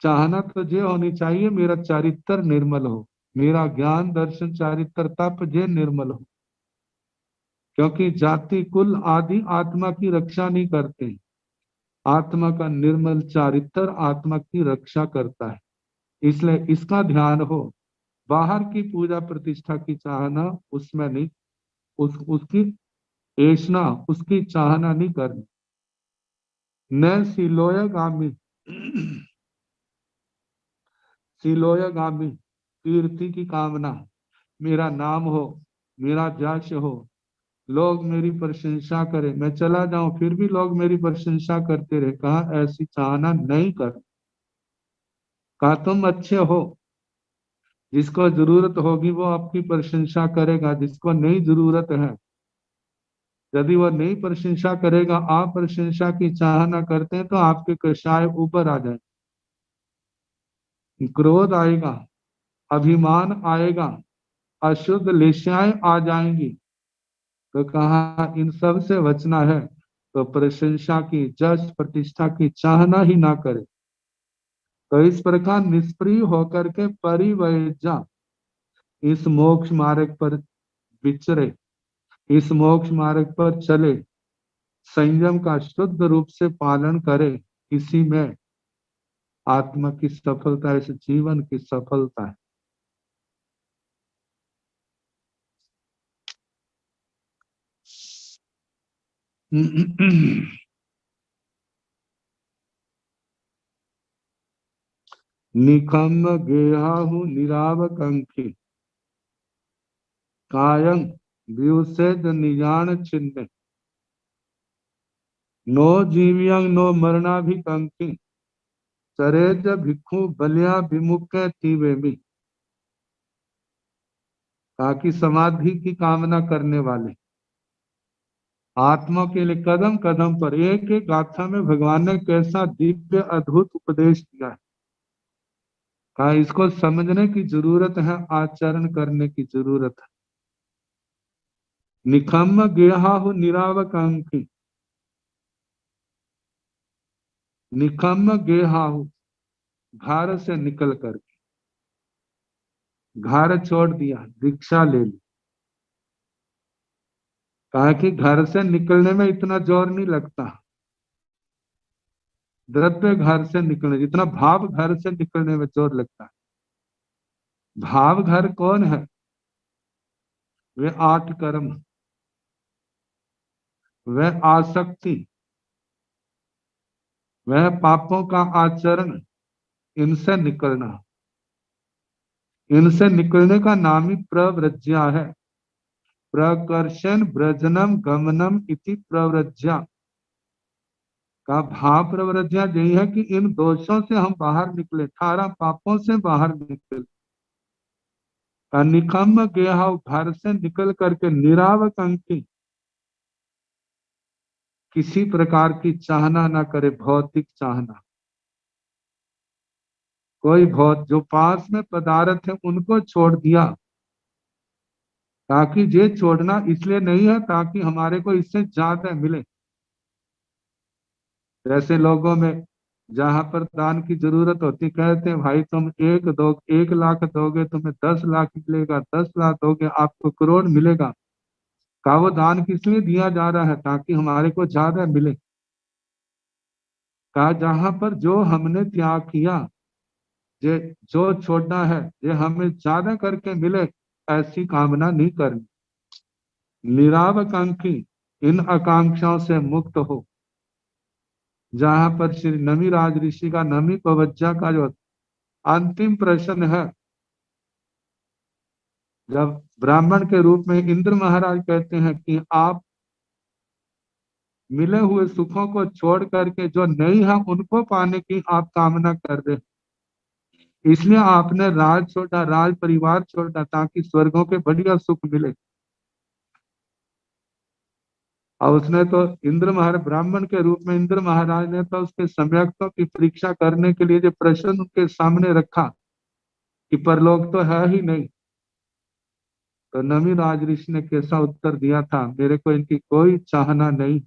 चाहना तो ये होनी चाहिए मेरा चारित्र निर्मल हो, मेरा ज्ञान दर्शन चारित्र तप ये निर्मल हो, क्योंकि जाति कुल आदि आत्मा की रक्षा नहीं करते। आत्मा का निर्मल चारित्र आत्मा की रक्षा करता है। इसलिए इसका ध्यान हो। बाहर की पूजा प्रतिष्ठा की चाहना उसमें नहीं, उसकी ऐषणा उसकी चाहना नहीं करनी। न सिलोयगामी, सिलोयगामी कीर्ति की कामना, मेरा नाम हो, मेरा यश हो, लोग मेरी प्रशंसा करें, मैं चला जाऊं फिर भी लोग मेरी प्रशंसा करते रहे। कहा ऐसी चाहना नहीं कर। कहा तुम अच्छे हो, जिसको जरूरत होगी वो आपकी प्रशंसा करेगा, जिसको नहीं जरूरत है यदि वह नहीं प्रशंसा करेगा, आप प्रशंसा की चाहना करते हैं तो आपके कषाय ऊपर आ जाए, क्रोध आएगा, अभिमान आएगा, अशुद्ध लेशाएं आ जाएंगी। तो कहा इन सब से बचना है तो प्रशंसा की जश प्रतिष्ठा की चाहना ही ना करे। तो इस प्रकार निष्प्रिय होकर के परिवैजा इस मोक्ष मार्ग पर विचरे, इस मोक्ष मार्ग पर चले, संयम का शुद्ध रूप से पालन करे, इसी में आत्मा की सफलता, इस जीवन की सफलता है। निखम्ब गेहाहु निरावकंखी कायं व्युसेद निजान चिन्ह नो जीव्यं नो मरणाभिकंखी चरेज भिक्षु बलिया विमुख तीवेमी। ताकि समाधि की कामना करने वाले आत्मा के लिए कदम कदम पर एक एक गाथा में भगवान ने कैसा दिव्य अद्भुत उपदेश दिया है। कहा इसको समझने की जरूरत है, आचरण करने की जरूरत है। निखम्ब गेहाहु निरावकांक्षी, निखम्ब गेहाहु घर से निकल कर, घर छोड़ दिया, दीक्षा ले ली। कहा कि घर से निकलने में इतना जोर नहीं लगता, द्रव्य घर से निकलने जितना भाव घर से निकलने में जोर लगता है। भाव घर कौन है? वे 8 कर्म, वह आसक्ति, वह पापों का आचरण, इनसे निकलना, इनसे निकलने का नाम ही प्रव्रज्या है। प्रकर्षण ब्रजनम गमनम इति प्रव्रज्या का भाव प्रव्रज्या यही है कि इन दोषों से हम बाहर निकले, 18 पापों से बाहर निकले। का निकम्म गेहा, घर से निकल करके निरावकंकी, किसी प्रकार की चाहना ना करे, भौतिक चाहना। कोई बहुत जो पास में पदार्थ है उनको छोड़ दिया, ताकि ये छोड़ना इसलिए नहीं है ताकि हमारे को इससे ज्यादा मिले। जैसे लोगों में जहां पर दान की जरूरत होती, कहते हैं भाई तुम 1 लाख दोगे तुम्हें 10 लाख मिलेगा, 10 लाख दोगे आपको करोड़ मिलेगा। का वो दान किस लिए दिया जा रहा है? ताकि हमारे को ज्यादा मिले। का जहां पर जो हमने त्याग किया, जे जो छोड़ना है, ये हमें ज्यादा करके मिले, ऐसी कामना नहीं करनी। निरावकांक्षी, इन आकांक्षाओं से मुक्त हो। जहां पर श्री नमी राज ऋषि का नमी पवज्जा का जो अंतिम प्रश्न है, जब ब्राह्मण के रूप में इंद्र महाराज कहते हैं कि आप मिले हुए सुखों को छोड़ करके जो नहीं है उनको पाने की आप कामना कर रहे, इसलिए आपने राज छोड़ा, राज परिवार छोड़ा, ताकि स्वर्गों के बढ़िया सुख मिले। और उसने तो इंद्र महाराज, ब्राह्मण के रूप में इंद्र महाराज ने तो उसके सम्यक्तों की परीक्षा करने के लिए जो प्रश्न उनके सामने रखा कि परलोक तो है ही नहीं, तो नमी राज ऋषि ने कैसा उत्तर दिया था, मेरे को इनकी कोई चाहना नहीं,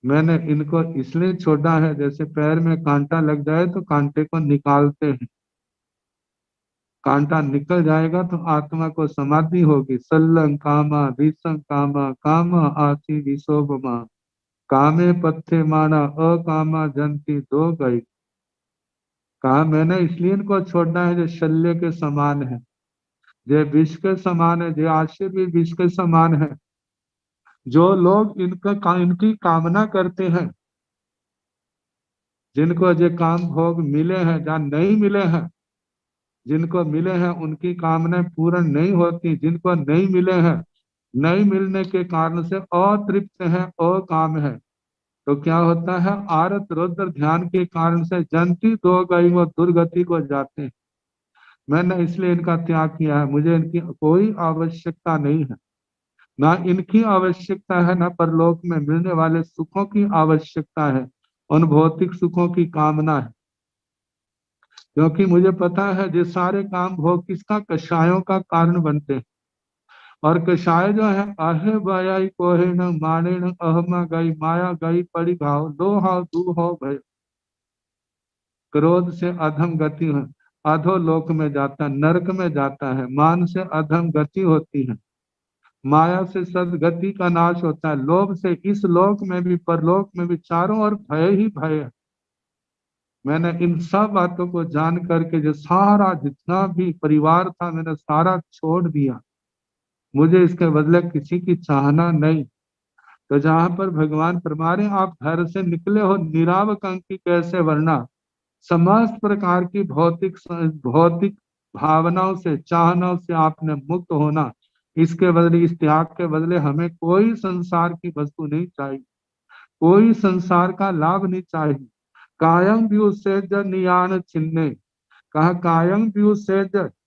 मैंने इनको इसलिए छोड़ा है, जैसे पैर में कांटा लग जाए तो कांटे को निकालते हैं, कांटा निकल जाएगा तो आत्मा को समाधि होगी। सल्लंग कामा विसंग कामा कामा आसी विशोभमा कामे पत्थे माना अकामा जंती दो गई। कहा मैंने इसलिए इनको छोड़ना है जो शल्य के समान है, जो विष के समान है, जो आश्चर्य भी विष के समान है। जो लोग इनकी कामना करते हैं, जिनको जो काम भोग मिले हैं या नहीं मिले हैं, जिनको मिले हैं उनकी कामनाएं पूर्ण नहीं होती, जिनको नहीं मिले हैं, नहीं मिलने के कारण से अतृप्त है, अकाम है, तो क्या होता है, आरत रौद्र ध्यान के कारण से जंती दो गई वो दुर्गति को जाते हैं। मैंने इसलिए इनका त्याग किया है, मुझे इनकी कोई आवश्यकता नहीं है, ना इनकी आवश्यकता है, ना परलोक में मिलने वाले सुखों की आवश्यकता है, उन भौतिक सुखों की कामना है। क्योंकि मुझे पता है ये सारे काम भोग किसका, कषायों का कारण बनते हैं। और कषाय जो है, अहे बयाई कोहे न माने न अहमा गई माया गई पड़ी घाव दो हाव दू हो भय। क्रोध से अधम गति है, अधोलोक में जाता है, नरक में जाता है। मान से अधम गति होती है, माया से सदगति का नाश होता है। लोभ से इस लोक में भी परलोक में भी चारों ओर भय ही भय है। मैंने इन सब बातों को जान करके जो सारा जितना भी परिवार था मैंने सारा छोड़ दिया। मुझे इसके बदले किसी की चाहना नहीं। तो जहां पर भगवान फरमा रहे हैं, आप घर से निकले हो निरावकंकी कैसे वरना, समस्त प्रकार की भौतिक भावनाओं से चाहनाओं से आपने मुक्त होना। इसके बदले, इस त्याग के बदले हमें कोई संसार की वस्तु नहीं चाहिए, कोई संसार का लाभ नहीं चाहिए। कायम भी उससे नियान छिन्ने, कहा कायम भी उससे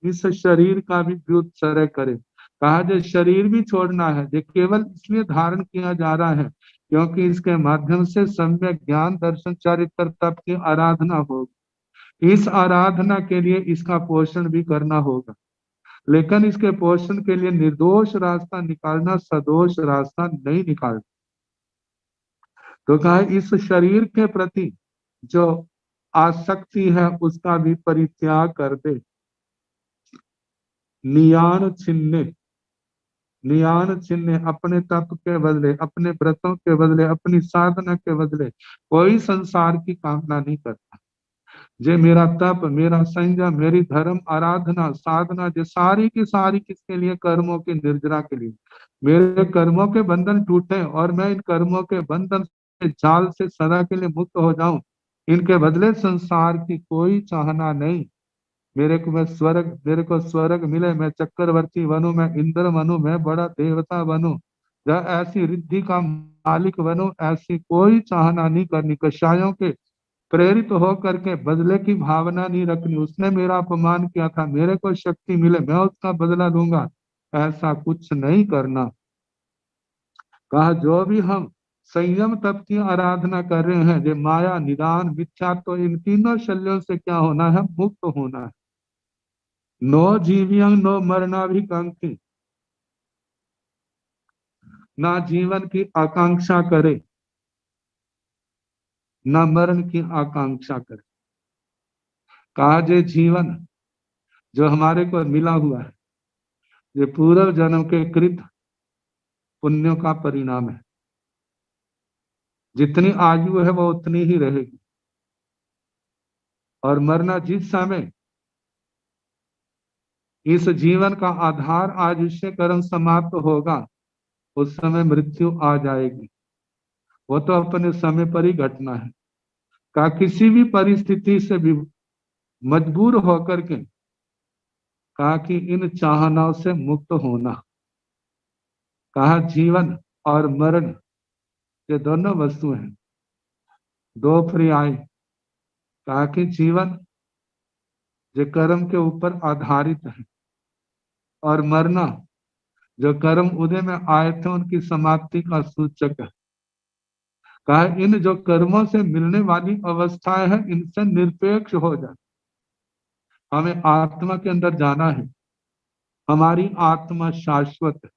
इस शरीर का भी व्युत्सर्ग करे। कहा जो शरीर भी छोड़ना है, जो केवल इसलिए धारण किया जा रहा है क्योंकि इसके माध्यम से सम्यक ज्ञान दर्शन चरित्र तप की आराधना होगी। इस आराधना के लिए इसका पोषण भी करना होगा, लेकिन इसके पोषण के लिए निर्दोष रास्ता निकालना, सदोष रास्ता नहीं निकालना। तो कहा इस शरीर के प्रति जो आसक्ति है उसका भी परित्याग कर दे। नियान छिन्ने, नियान छिन्ने, अपने तप के बदले, अपने व्रतों के बदले, अपनी साधना के बदले कोई संसार की कामना नहीं करता। जे मेरा तप, मेरा संयम, मेरी धर्म आराधना साधना, जो सारी की सारी किसके लिए, कर्मों की निर्जरा के लिए। मेरे कर्मों के बंधन टूटे और मैं इन कर्मों के बंधन से, जाल से सदा के लिए मुक्त हो जाऊं। इनके बदले संसार की कोई चाहना नहीं। मेरे को स्वर्ग मिले, मैं चक्रवर्ती बनूं, मैं इंद्र बनूं, मैं बड़ा देवता बनूं, या ऐसी रिद्धि का मालिक बनूं, ऐसी कोई चाहना नहीं करनी। कषायों के प्रेरित होकर के बदले की भावना नहीं रखनी। उसने मेरा अपमान किया था, मेरे को शक्ति मिले मैं उसका बदला लूंगा, ऐसा कुछ नहीं करना। कहा जो भी हम संयम तप की आराधना कर रहे हैं, जो माया निदान मिथ्या, तो इन तीनों शल्यों से क्या होना है, मुक्त होना है। नो जीवियं नो मरना भी कांक्षी, ना जीवन की आकांक्षा करे, ना मरण की आकांक्षा करे। कहा जे जीवन जो हमारे को मिला हुआ है, ये पूर्व जन्म के कृत पुण्यों का परिणाम है। जितनी आयु है वो उतनी ही रहेगी, और मरना जिस समय इस जीवन का आधार आयुष्य कर्म समाप्त होगा, उस समय मृत्यु आ जाएगी। वो तो अपने समय पर ही घटना है। का किसी भी परिस्थिति से भी मजबूर होकर के, कहा कि इन चाहनाओं से मुक्त होना। कहा जीवन और मरण ये दोनों वस्तु हैं, दो पर्याय। कहा कि जीवन जो कर्म के ऊपर आधारित है, और मरना जो कर्म उदय में आए थे उनकी समाप्ति का सूचक है। कहा इन जो कर्मों से मिलने वाली अवस्थाएं हैं, इनसे निरपेक्ष हो जाए। हमें आत्मा के अंदर जाना है। हमारी आत्मा शाश्वत है,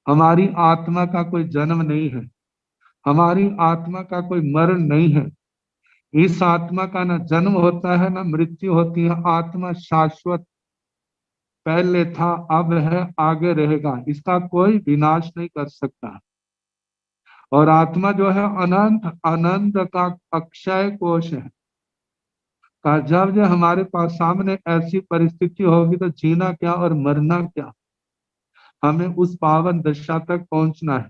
हमारी आत्मा का कोई जन्म नहीं है, हमारी आत्मा का कोई मरण नहीं है। इस आत्मा का ना जन्म होता है ना मृत्यु होती है। आत्मा शाश्वत, पहले था अब है आगे रहेगा, इसका कोई विनाश नहीं कर सकता। और आत्मा जो है अनंत आनंद का अक्षय कोश है। का जब जब हमारे पास सामने ऐसी परिस्थिति होगी तो जीना क्या और मरना क्या, हमें उस पावन दशा तक पहुंचना है।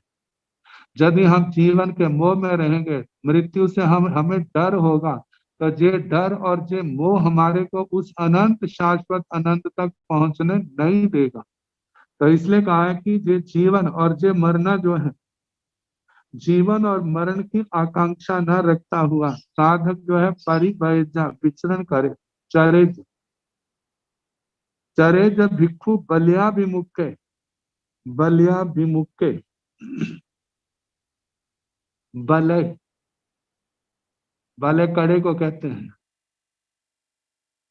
यदि हम जीवन के मोह में रहेंगे, मृत्यु से हमें डर होगा, तो ये डर और ये मोह हमारे को उस अनंत शाश्वत अनंत तक पहुंचने नहीं देगा। तो इसलिए कहा है कि ये जीवन और ये मरना जो है, जीवन और मरण की आकांक्षा न रखता हुआ साधक जो है परिवैजा विचरण करे। चरे चरे जब भिक्षु बलिया विमुखे, बलिया विमुखे, बलय, बलय कड़े को कहते हैं।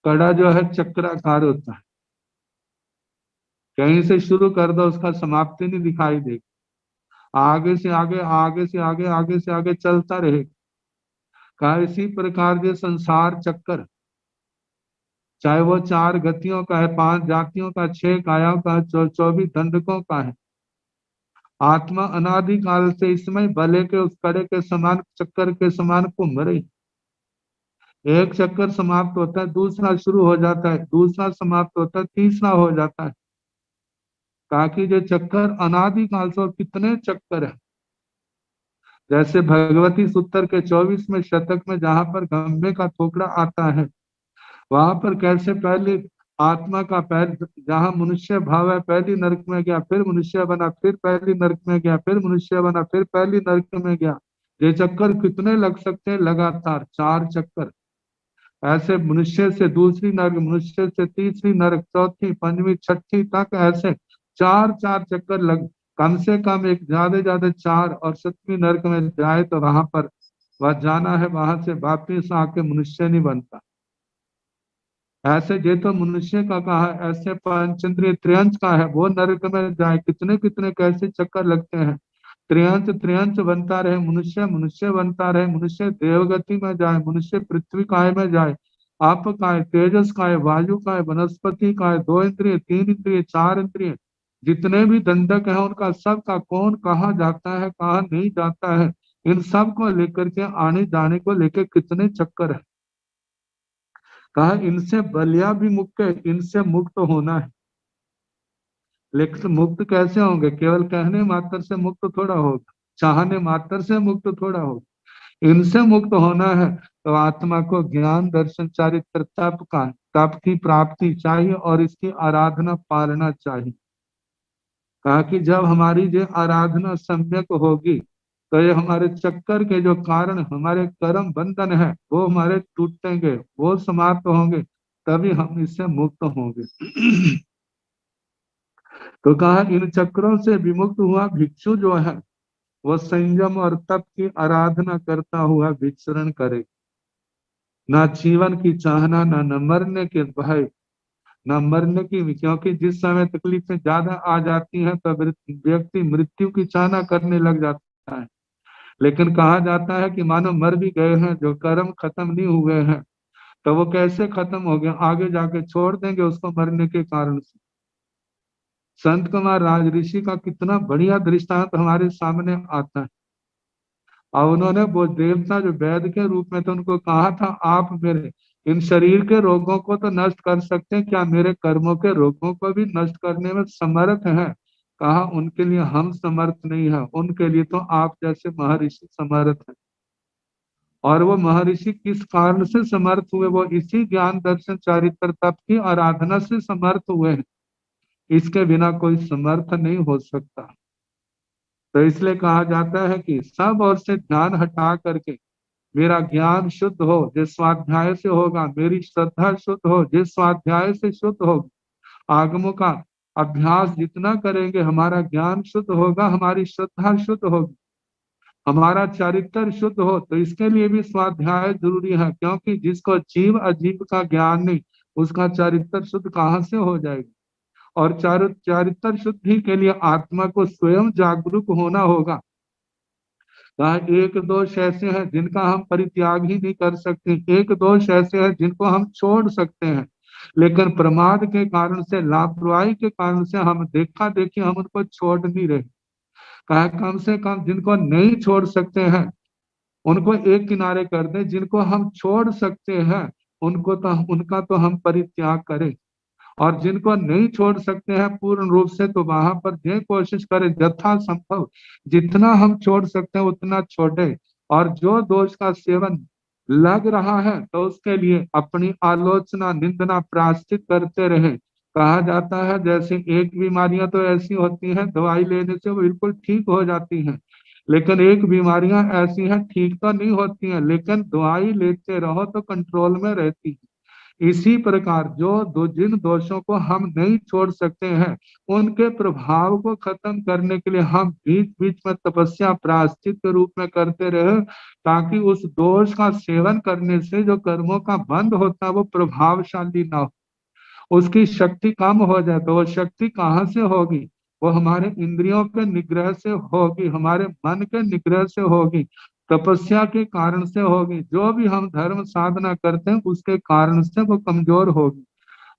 कड़ा जो है चक्राकार होता है, कहीं से शुरू कर दो उसका समाप्ति नहीं दिखाई देगी, आगे से आगे आगे से आगे आगे से आगे चलता रहेगा। का इसी प्रकार ये संसार चक्कर, चाहे वो 4 गतियों का है, 5 जातियों का, 6 कायाओं का, 24 दंडकों का है, आत्मा अनादि काल से इसमें भले के उस कड़े के समान, चक्कर के समान घूम रही। एक चक्कर समाप्त होता है, दूसरा शुरू हो जाता है, दूसरा समाप्त होता है, तीसरा हो जाता है। ताकि जो चक्कर अनादि काल से, और कितने चक्कर है। जैसे भगवती सूत्र के 24वें शतक में जहां पर गंभे का थोकड़ा आता है, वहां पर कैसे पहले आत्मा का पैर, जहां मनुष्य भाव है, पहली नरक में गया, फिर मनुष्य बना, फिर पहली नरक में गया, फिर मनुष्य बना, फिर पहली नरक में गया। ये चक्कर कितने लग सकते हैं? लगातार 4 चक्कर। ऐसे मनुष्य से दूसरी नरक, मनुष्य से तीसरी नरक, चौथी, पंचवी, छठी तक, ऐसे 4 4 चक्कर लग, कम से कम एक, ज्यादा ज्यादा 4, और 7वीं नरक में जाए तो वहां पर वह जाना है, वहां से वापिस आके मनुष्य नहीं बनता। ऐसे ये तो मनुष्य का कहा, ऐसे पंचेंद्रिय त्रियंच का है, वो नरक में जाए, कितने कितने कैसे चक्कर लगते हैं। त्रियंच त्रियंच बनता रहे, मनुष्य मनुष्य बनता रहे, मनुष्य देवगति में जाए, मनुष्य पृथ्वी काय में जाए, आप काय, तेजस काय, वायु काय, वनस्पति काय, 2 इंद्रिय, 3 इंद्रिय, 4 इंद्रिय, जितने भी दंडक है उनका सब का कौन कहाँ जाता है, कहाँ नहीं जाता है, इन सब को लेकर के आने जाने को लेकर कितने चक्कर है। कहा इनसे बलिया भी मुक्त है, इनसे मुक्त होना है। लेकिन मुक्त कैसे होंगे? केवल कहने मात्र से मुक्त थोड़ा होगा, चाहने मात्र से मुक्त थोड़ा होगा। इनसे मुक्त होना है तो आत्मा को ज्ञान दर्शन चारित्र तप का, तप की प्राप्ति चाहिए, और इसकी आराधना पालना चाहिए। कहा कि जब हमारी ये आराधना सम्यक होगी तो ये हमारे चक्कर के जो कारण, हमारे कर्म बंधन है, वो हमारे टूटेंगे, वो समाप्त होंगे, तभी हम इससे मुक्त होंगे। तो कहा इन चक्रों से विमुक्त हुआ भिक्षु जो है, वो संयम और तप की आराधना करता हुआ विचरण करे। ना जीवन की चाहना, ना न मरने के भय, ना मरने की, क्योंकि जिस समय तकलीफें ज्यादा आ जाती हैं तो व्यक्ति मृत्यु की चाहना करने लग जाता है। लेकिन कहा जाता है कि मानो मर भी गए हैं, जो कर्म खत्म नहीं हुए हैं, तो वो कैसे खत्म हो गए? आगे जाके छोड़ देंगे उसको मरने के कारण से। संत कुमार राज ऋषि का कितना बढ़िया दृष्टांत हमारे सामने आता है। और उन्होंने वो देवता जो वैद्य के रूप में थे, उनको कहा था आप मेरे इन शरीर के रोगों को तो नष्ट कर सकते हैं, क्या मेरे कर्मों के रोगों को भी नष्ट करने में समर्थ हैं? कहा उनके लिए हम समर्थ नहीं है, उनके लिए तो आप जैसे महर्षि समर्थ हैं। और वो महर्षि किस कारण से समर्थ हुए? वो इसी ज्ञान दर्शन चारित्र तप की आराधना से समर्थ हुए हैं। इसके बिना कोई समर्थ नहीं हो सकता। तो इसलिए कहा जाता है कि सब ओर से ध्यान हटा करके मेरा ज्ञान शुद्ध हो, जिस स्वाध्याय से होगा, मेरी श्रद्धा शुद्ध हो, जिस स्वाध्याय से शुद्ध होगी, आगमों का अभ्यास जितना करेंगे हमारा ज्ञान शुद्ध होगा, हमारी श्रद्धा शुद्ध होगी, हमारा चरित्र शुद्ध हो। तो इसके लिए भी स्वाध्याय जरूरी है, क्योंकि जिसको जीव अजीव का ज्ञान नहीं, उसका चरित्र शुद्ध कहाँ से हो जाएगा? और चारित्र शुद्धि के लिए आत्मा को स्वयं जागरूक होना होगा। कहा एक दोष ऐसे हैं जिनका हम परित्याग ही नहीं कर सकते, एक दोष ऐसे हैं जिनको हम छोड़ सकते हैं, लेकिन प्रमाद के कारण से, लापरवाही के कारण से हम देखा देखी हम उनको छोड़ नहीं रहे। कहा कम से कम जिनको नहीं छोड़ सकते हैं उनको एक किनारे कर दें, जिनको हम छोड़ सकते हैं उनको तो, उनका तो हम परित्याग करें, और जिनको नहीं छोड़ सकते हैं पूर्ण रूप से, तो वहां पर ये कोशिश करें यथा संभव जितना हम छोड़ सकते हैं उतना छोड़े। और जो दोष का सेवन लग रहा है तो उसके लिए अपनी आलोचना, निंदना, प्रायश्चित करते रहे। कहा जाता है जैसे एक बीमारियां तो ऐसी होती हैं दवाई लेने से वो बिल्कुल ठीक हो जाती हैं, लेकिन एक बीमारियां ऐसी हैं ठीक तो नहीं होती हैं, लेकिन दवाई लेते रहो तो कंट्रोल में रहती है। इसी प्रकार जिन दोषों को हम नहीं छोड़ सकते हैं, उनके प्रभाव को खत्म करने के लिए हम बीच बीच में तपस्या प्रायश्चित के रूप में करते रहे, ताकि उस दोष का सेवन करने से जो कर्मों का बंध होता है वो प्रभावशाली ना हो, उसकी शक्ति कम हो जाए। तो वो शक्ति कहाँ से होगी? वो हमारे इंद्रियों के निग्रह से होगी, हमारे मन के निग्रह से होगी। तपस्या के कारण से होगी। जो भी हम धर्म साधना करते हैं उसके कारण से वो कमजोर होगी।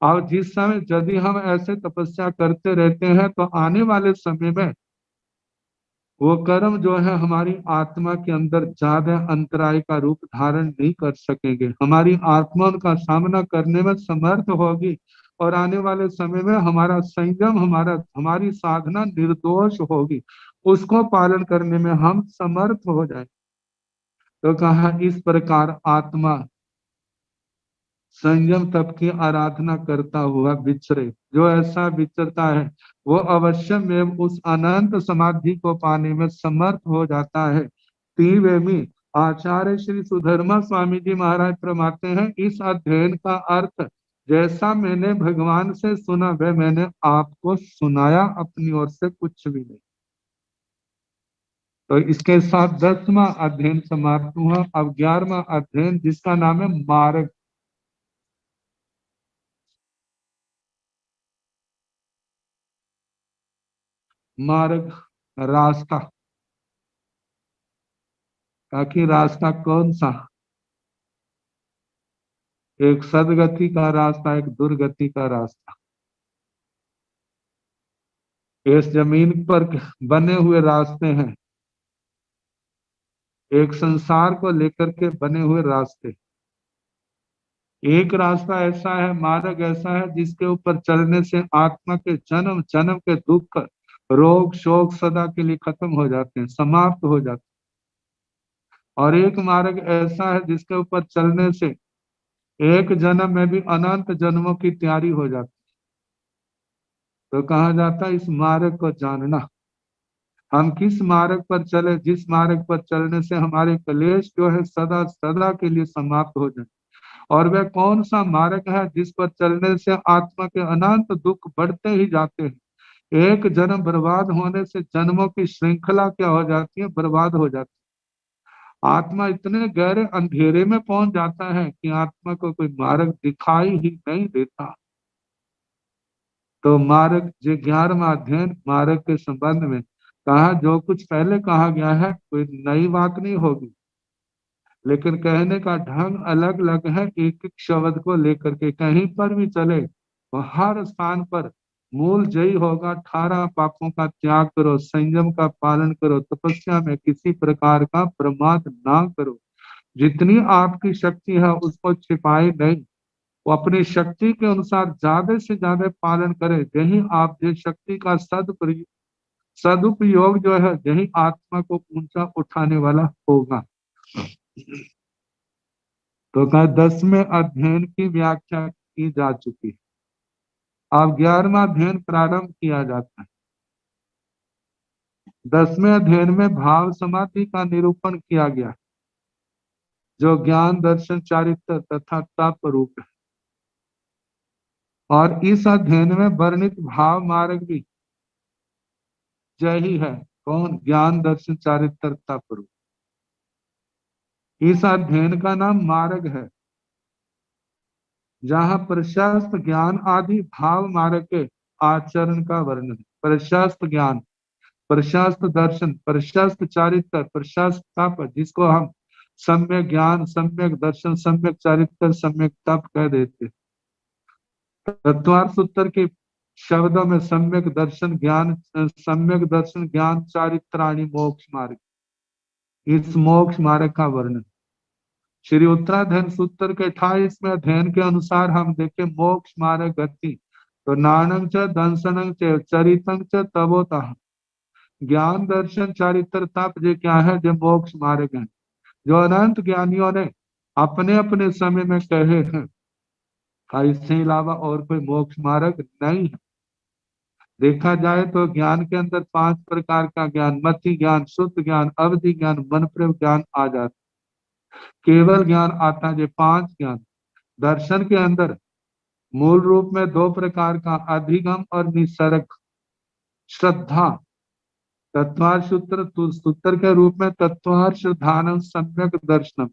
और जिस समय यदि हम ऐसे तपस्या करते रहते हैं तो आने वाले समय में वो कर्म जो है हमारी आत्मा के अंदर ज्यादा अंतराय का रूप धारण नहीं कर सकेंगे। हमारी आत्मा उनका सामना करने में समर्थ होगी और आने वाले समय में हमारा संयम, हमारी साधना निर्दोष होगी, उसको पालन करने में हम समर्थ हो जाए। तो कहा इस प्रकार आत्मा संयम तप की आराधना करता हुआ विचरे। जो ऐसा विचरता है वो अवश्य में उस अनंत समाधि को पाने में समर्थ हो जाता है। तीवेमी आचार्य श्री सुधर्मा स्वामी जी महाराज फरमाते हैं, इस अध्ययन का अर्थ जैसा मैंने भगवान से सुना वह मैंने आपको सुनाया, अपनी ओर से कुछ भी नहीं। तो इसके साथ 10वां अध्ययन समाप्त हुआ। अब 11वां अध्ययन जिसका नाम है मार्ग। मार्ग रास्ता, ताकि रास्ता कौन सा? एक सदगति का रास्ता, एक दुर्गति का रास्ता। इस जमीन पर बने हुए रास्ते हैं, एक संसार को लेकर के बने हुए रास्ते। एक रास्ता ऐसा है, मार्ग ऐसा है जिसके ऊपर चलने से आत्मा के जन्म जन्म के दुख, रोग शोक सदा के लिए खत्म हो जाते हैं, समाप्त हो जाते हैं। और एक मार्ग ऐसा है जिसके ऊपर चलने से एक जन्म में भी अनंत जन्मों की तैयारी हो जाती है। तो कहा जाता है इस मार्ग को जानना। हम किस मार्ग पर चले, जिस मार्ग पर चलने से हमारे क्लेश जो है सदा सदा के लिए समाप्त हो जाए। और वह कौन सा मार्ग है जिस पर चलने से आत्मा के अनंत दुख बढ़ते ही जाते हैं। एक जन्म बर्बाद होने से जन्मों की श्रृंखला क्या हो जाती है, बर्बाद हो जाती है। आत्मा इतने गहरे अंधेरे में पहुंच जाता है कि आत्मा को कोई मार्ग दिखाई ही नहीं देता। तो मार्ग जो 11वां अध्ययन मार्ग के संबंध में कहा, जो कुछ पहले कहा गया है कोई नई बात नहीं होगी, लेकिन कहने का ढंग अलग अलग है। एक एक शब्द को लेकर के कहीं पर भी चले तो हर स्थान पर मूल जय होगा, 18 पापों का त्याग करो, संयम का पालन करो, तपस्या में किसी प्रकार का प्रमाद ना करो, जितनी आपकी शक्ति है उसको छिपाए नहीं, वो अपनी शक्ति के अनुसार ज्यादा से ज्यादा पालन करे। यही आप जिस शक्ति का सदुपयोग जो है यही आत्मा को ऊंचा उठाने वाला होगा। तो कहा 10वें अध्ययन की व्याख्या की जा चुकी है। अब 11वां अध्ययन प्रारंभ किया जाता है। 10वें अध्ययन में भाव समाधि का निरूपण किया गया, जो ज्ञान दर्शन चारित्र तथा तप रूप है। और इस अध्ययन में वर्णित भाव मार्ग भी यही है। कौन? ज्ञान दर्शन चारित्र तप रूप। इस अध्ययन का नाम मार्ग है, जहाँ प्रशस्त ज्ञान आदि भाव मार्ग के आचरण का वर्णन। प्रशस्त ज्ञान, प्रशस्त दर्शन, प्रशस्त चारित्र, प्रशस्त तप, जिसको हम सम्यक ज्ञान, सम्यक दर्शन, सम्यक चारित्र, सम्यक तप कह देते। तत्वार्थ सूत्र के शब्दों में सम्यक दर्शन ज्ञान, सम्यक दर्शन ज्ञान चारित्राणी मोक्ष मार्ग, इस मोक्ष मार्ग का वर्णन श्री उत्तराधन सूत्र के 28वें अध्ययन के अनुसार हम देखें मोक्ष मार्ग गति। तो नानंग च दंसनंग च चरितंग च तबोतः, ज्ञान दर्शन चारित्र तप जो क्या है, जो मोक्ष मार्ग है, जो अनंत ज्ञानियों ने अपने अपने समय में कहे हैं। इसके अलावा और कोई मोक्ष मार्ग नहीं है। देखा जाए तो ज्ञान के अंदर 5 प्रकार का ज्ञान, मति ज्ञान, शुद्ध ज्ञान, अवधि ज्ञान, मन प्रयोग ज्ञान आ जाता, केवल ज्ञान आता है। 5 ज्ञान दर्शन के अंदर मूल रूप में 2 प्रकार का, अधिगम और निसर्ग। श्रद्धा तत्वार्थ सूत्र के रूप में तत्वार्थ श्रद्धानम सम्यक दर्शनम,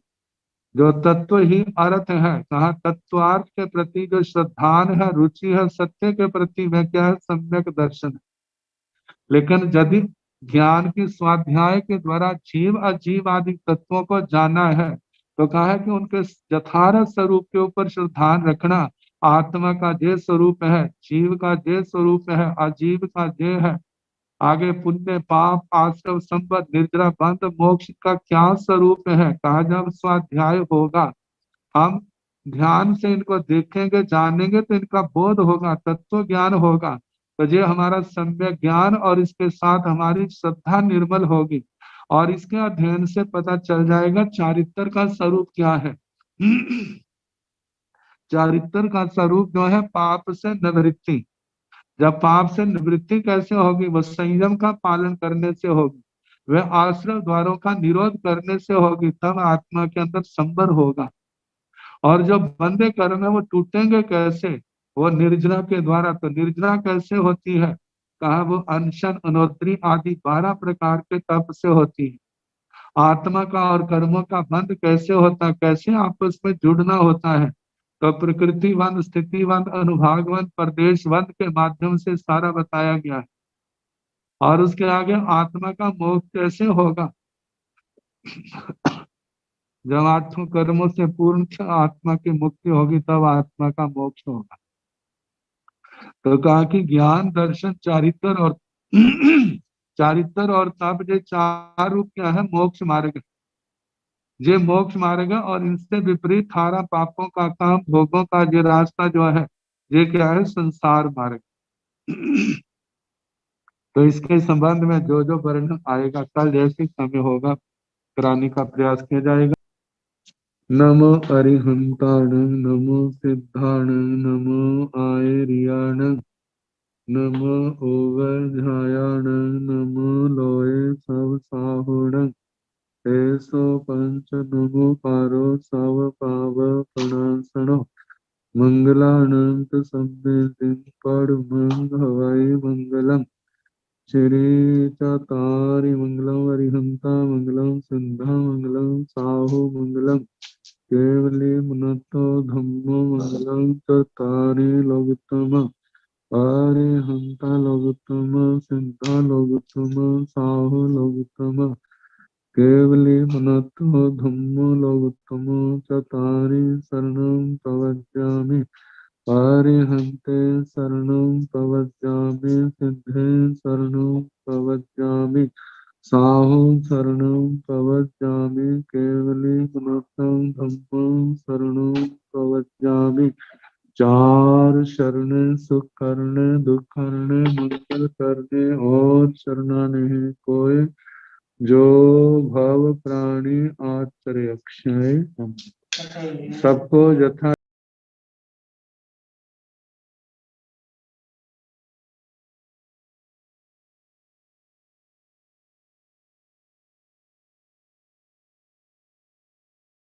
जो तत्व ही अर्थ है। कहा तत्वार्थ के प्रति जो श्रद्धान है, रुचि है, सत्य के प्रति में क्या है, सम्यक दर्शन है। लेकिन यदि ज्ञान के स्वाध्याय के द्वारा जीव अजीव आदि तत्वों को जाना है, तो कहा है कि उनके यथार्थ स्वरूप के ऊपर ध्यान रखना। आत्मा का जे स्वरूप है, जीव का जे स्वरूप है, अजीव का जे है, आगे पुण्य पाप आश्रम संपद निर्जरा बंध मोक्ष का क्या स्वरूप है। कहा जब स्वाध्याय होगा, हम ध्यान से इनको देखेंगे जानेंगे तो इनका बोध होगा, तत्व ज्ञान होगा, तो ये हमारा सम्यक ज्ञान और इसके साथ हमारी श्रद्धा निर्मल होगी और इसके अध्ययन से पता चल जाएगा चारित्र का स्वरूप क्या है। चारित्र का स्वरूप जो है पाप से निवृत्ति। जब पाप से निवृत्ति कैसे होगी, वह संयम का पालन करने से होगी, वह आश्रम द्वारों का निरोध करने से होगी, तब आत्मा के अंदर संबर होगा। और जो बंदे कर्म है वो टूटेंगे कैसे, वो निर्जरा के द्वारा। तो निर्जरा कैसे होती है, कहा वो अनशन अनोत्री आदि 12 प्रकार के तप से होती है। आत्मा का और कर्मों का बंध कैसे होता है, कैसे आपस में जुड़ना होता है, तो प्रकृतिवंद स्थितिवंद अनुभागवंद प्रदेशवंद के माध्यम से सारा बताया गया है। और उसके आगे आत्मा का मोक्ष कैसे होगा, जब आत्म कर्मों से पूर्ण आत्मा की मुक्ति होगी तब आत्मा का मोक्ष होगा। तो कहा कि ज्ञान दर्शन चारित्र और चारित्र और तप ये चार रूप क्या है, मोक्ष मार्ग। ये मोक्ष मार्ग है और इनसे विपरीत थारा पापों का काम भोगों का ये रास्ता जो है ये क्या है, संसार मार्ग। तो इसके संबंध में जो जो वर्णन आएगा कल जैसे समय होगा कराने का प्रयास किया जाएगा। नमो अरिहंताण नमो सिद्धाण नमो आयरियाण नमो ओवध्यायाण नमो लोए सब साहुण ऐसो पंच नमो पारो सव पाव प्रणासनो मंगलानंत संवेदिं पड़मंग हवाई मंगलम श्री चतारि मंगलम अरिहंता मंगलम सिद्धा मंगलम साहु मंगलम केवली मुनतो धम्मो मंगलम चतारि लोकोत्तम अरिहंता लोकोत्तम सिद्धा लोकोत्तम साहु लोकोत्तम केवली मुनतो धम्मो लोकोत्तम चतारि शरणं प्रवज्जामि अरिहन्ते शरणं प्रवज्जामि सिद्धे शरणं प्रवज्जामि साहु शरणं प्रवज्जामि केवली गुणोत्तम धम्मं शरणं प्रवज्जामि। चार शरण सुख करने दुख करने मंगल करने और शरणा नहीं कोई, जो भव प्राणी आचर्य अक्षय सबको यथा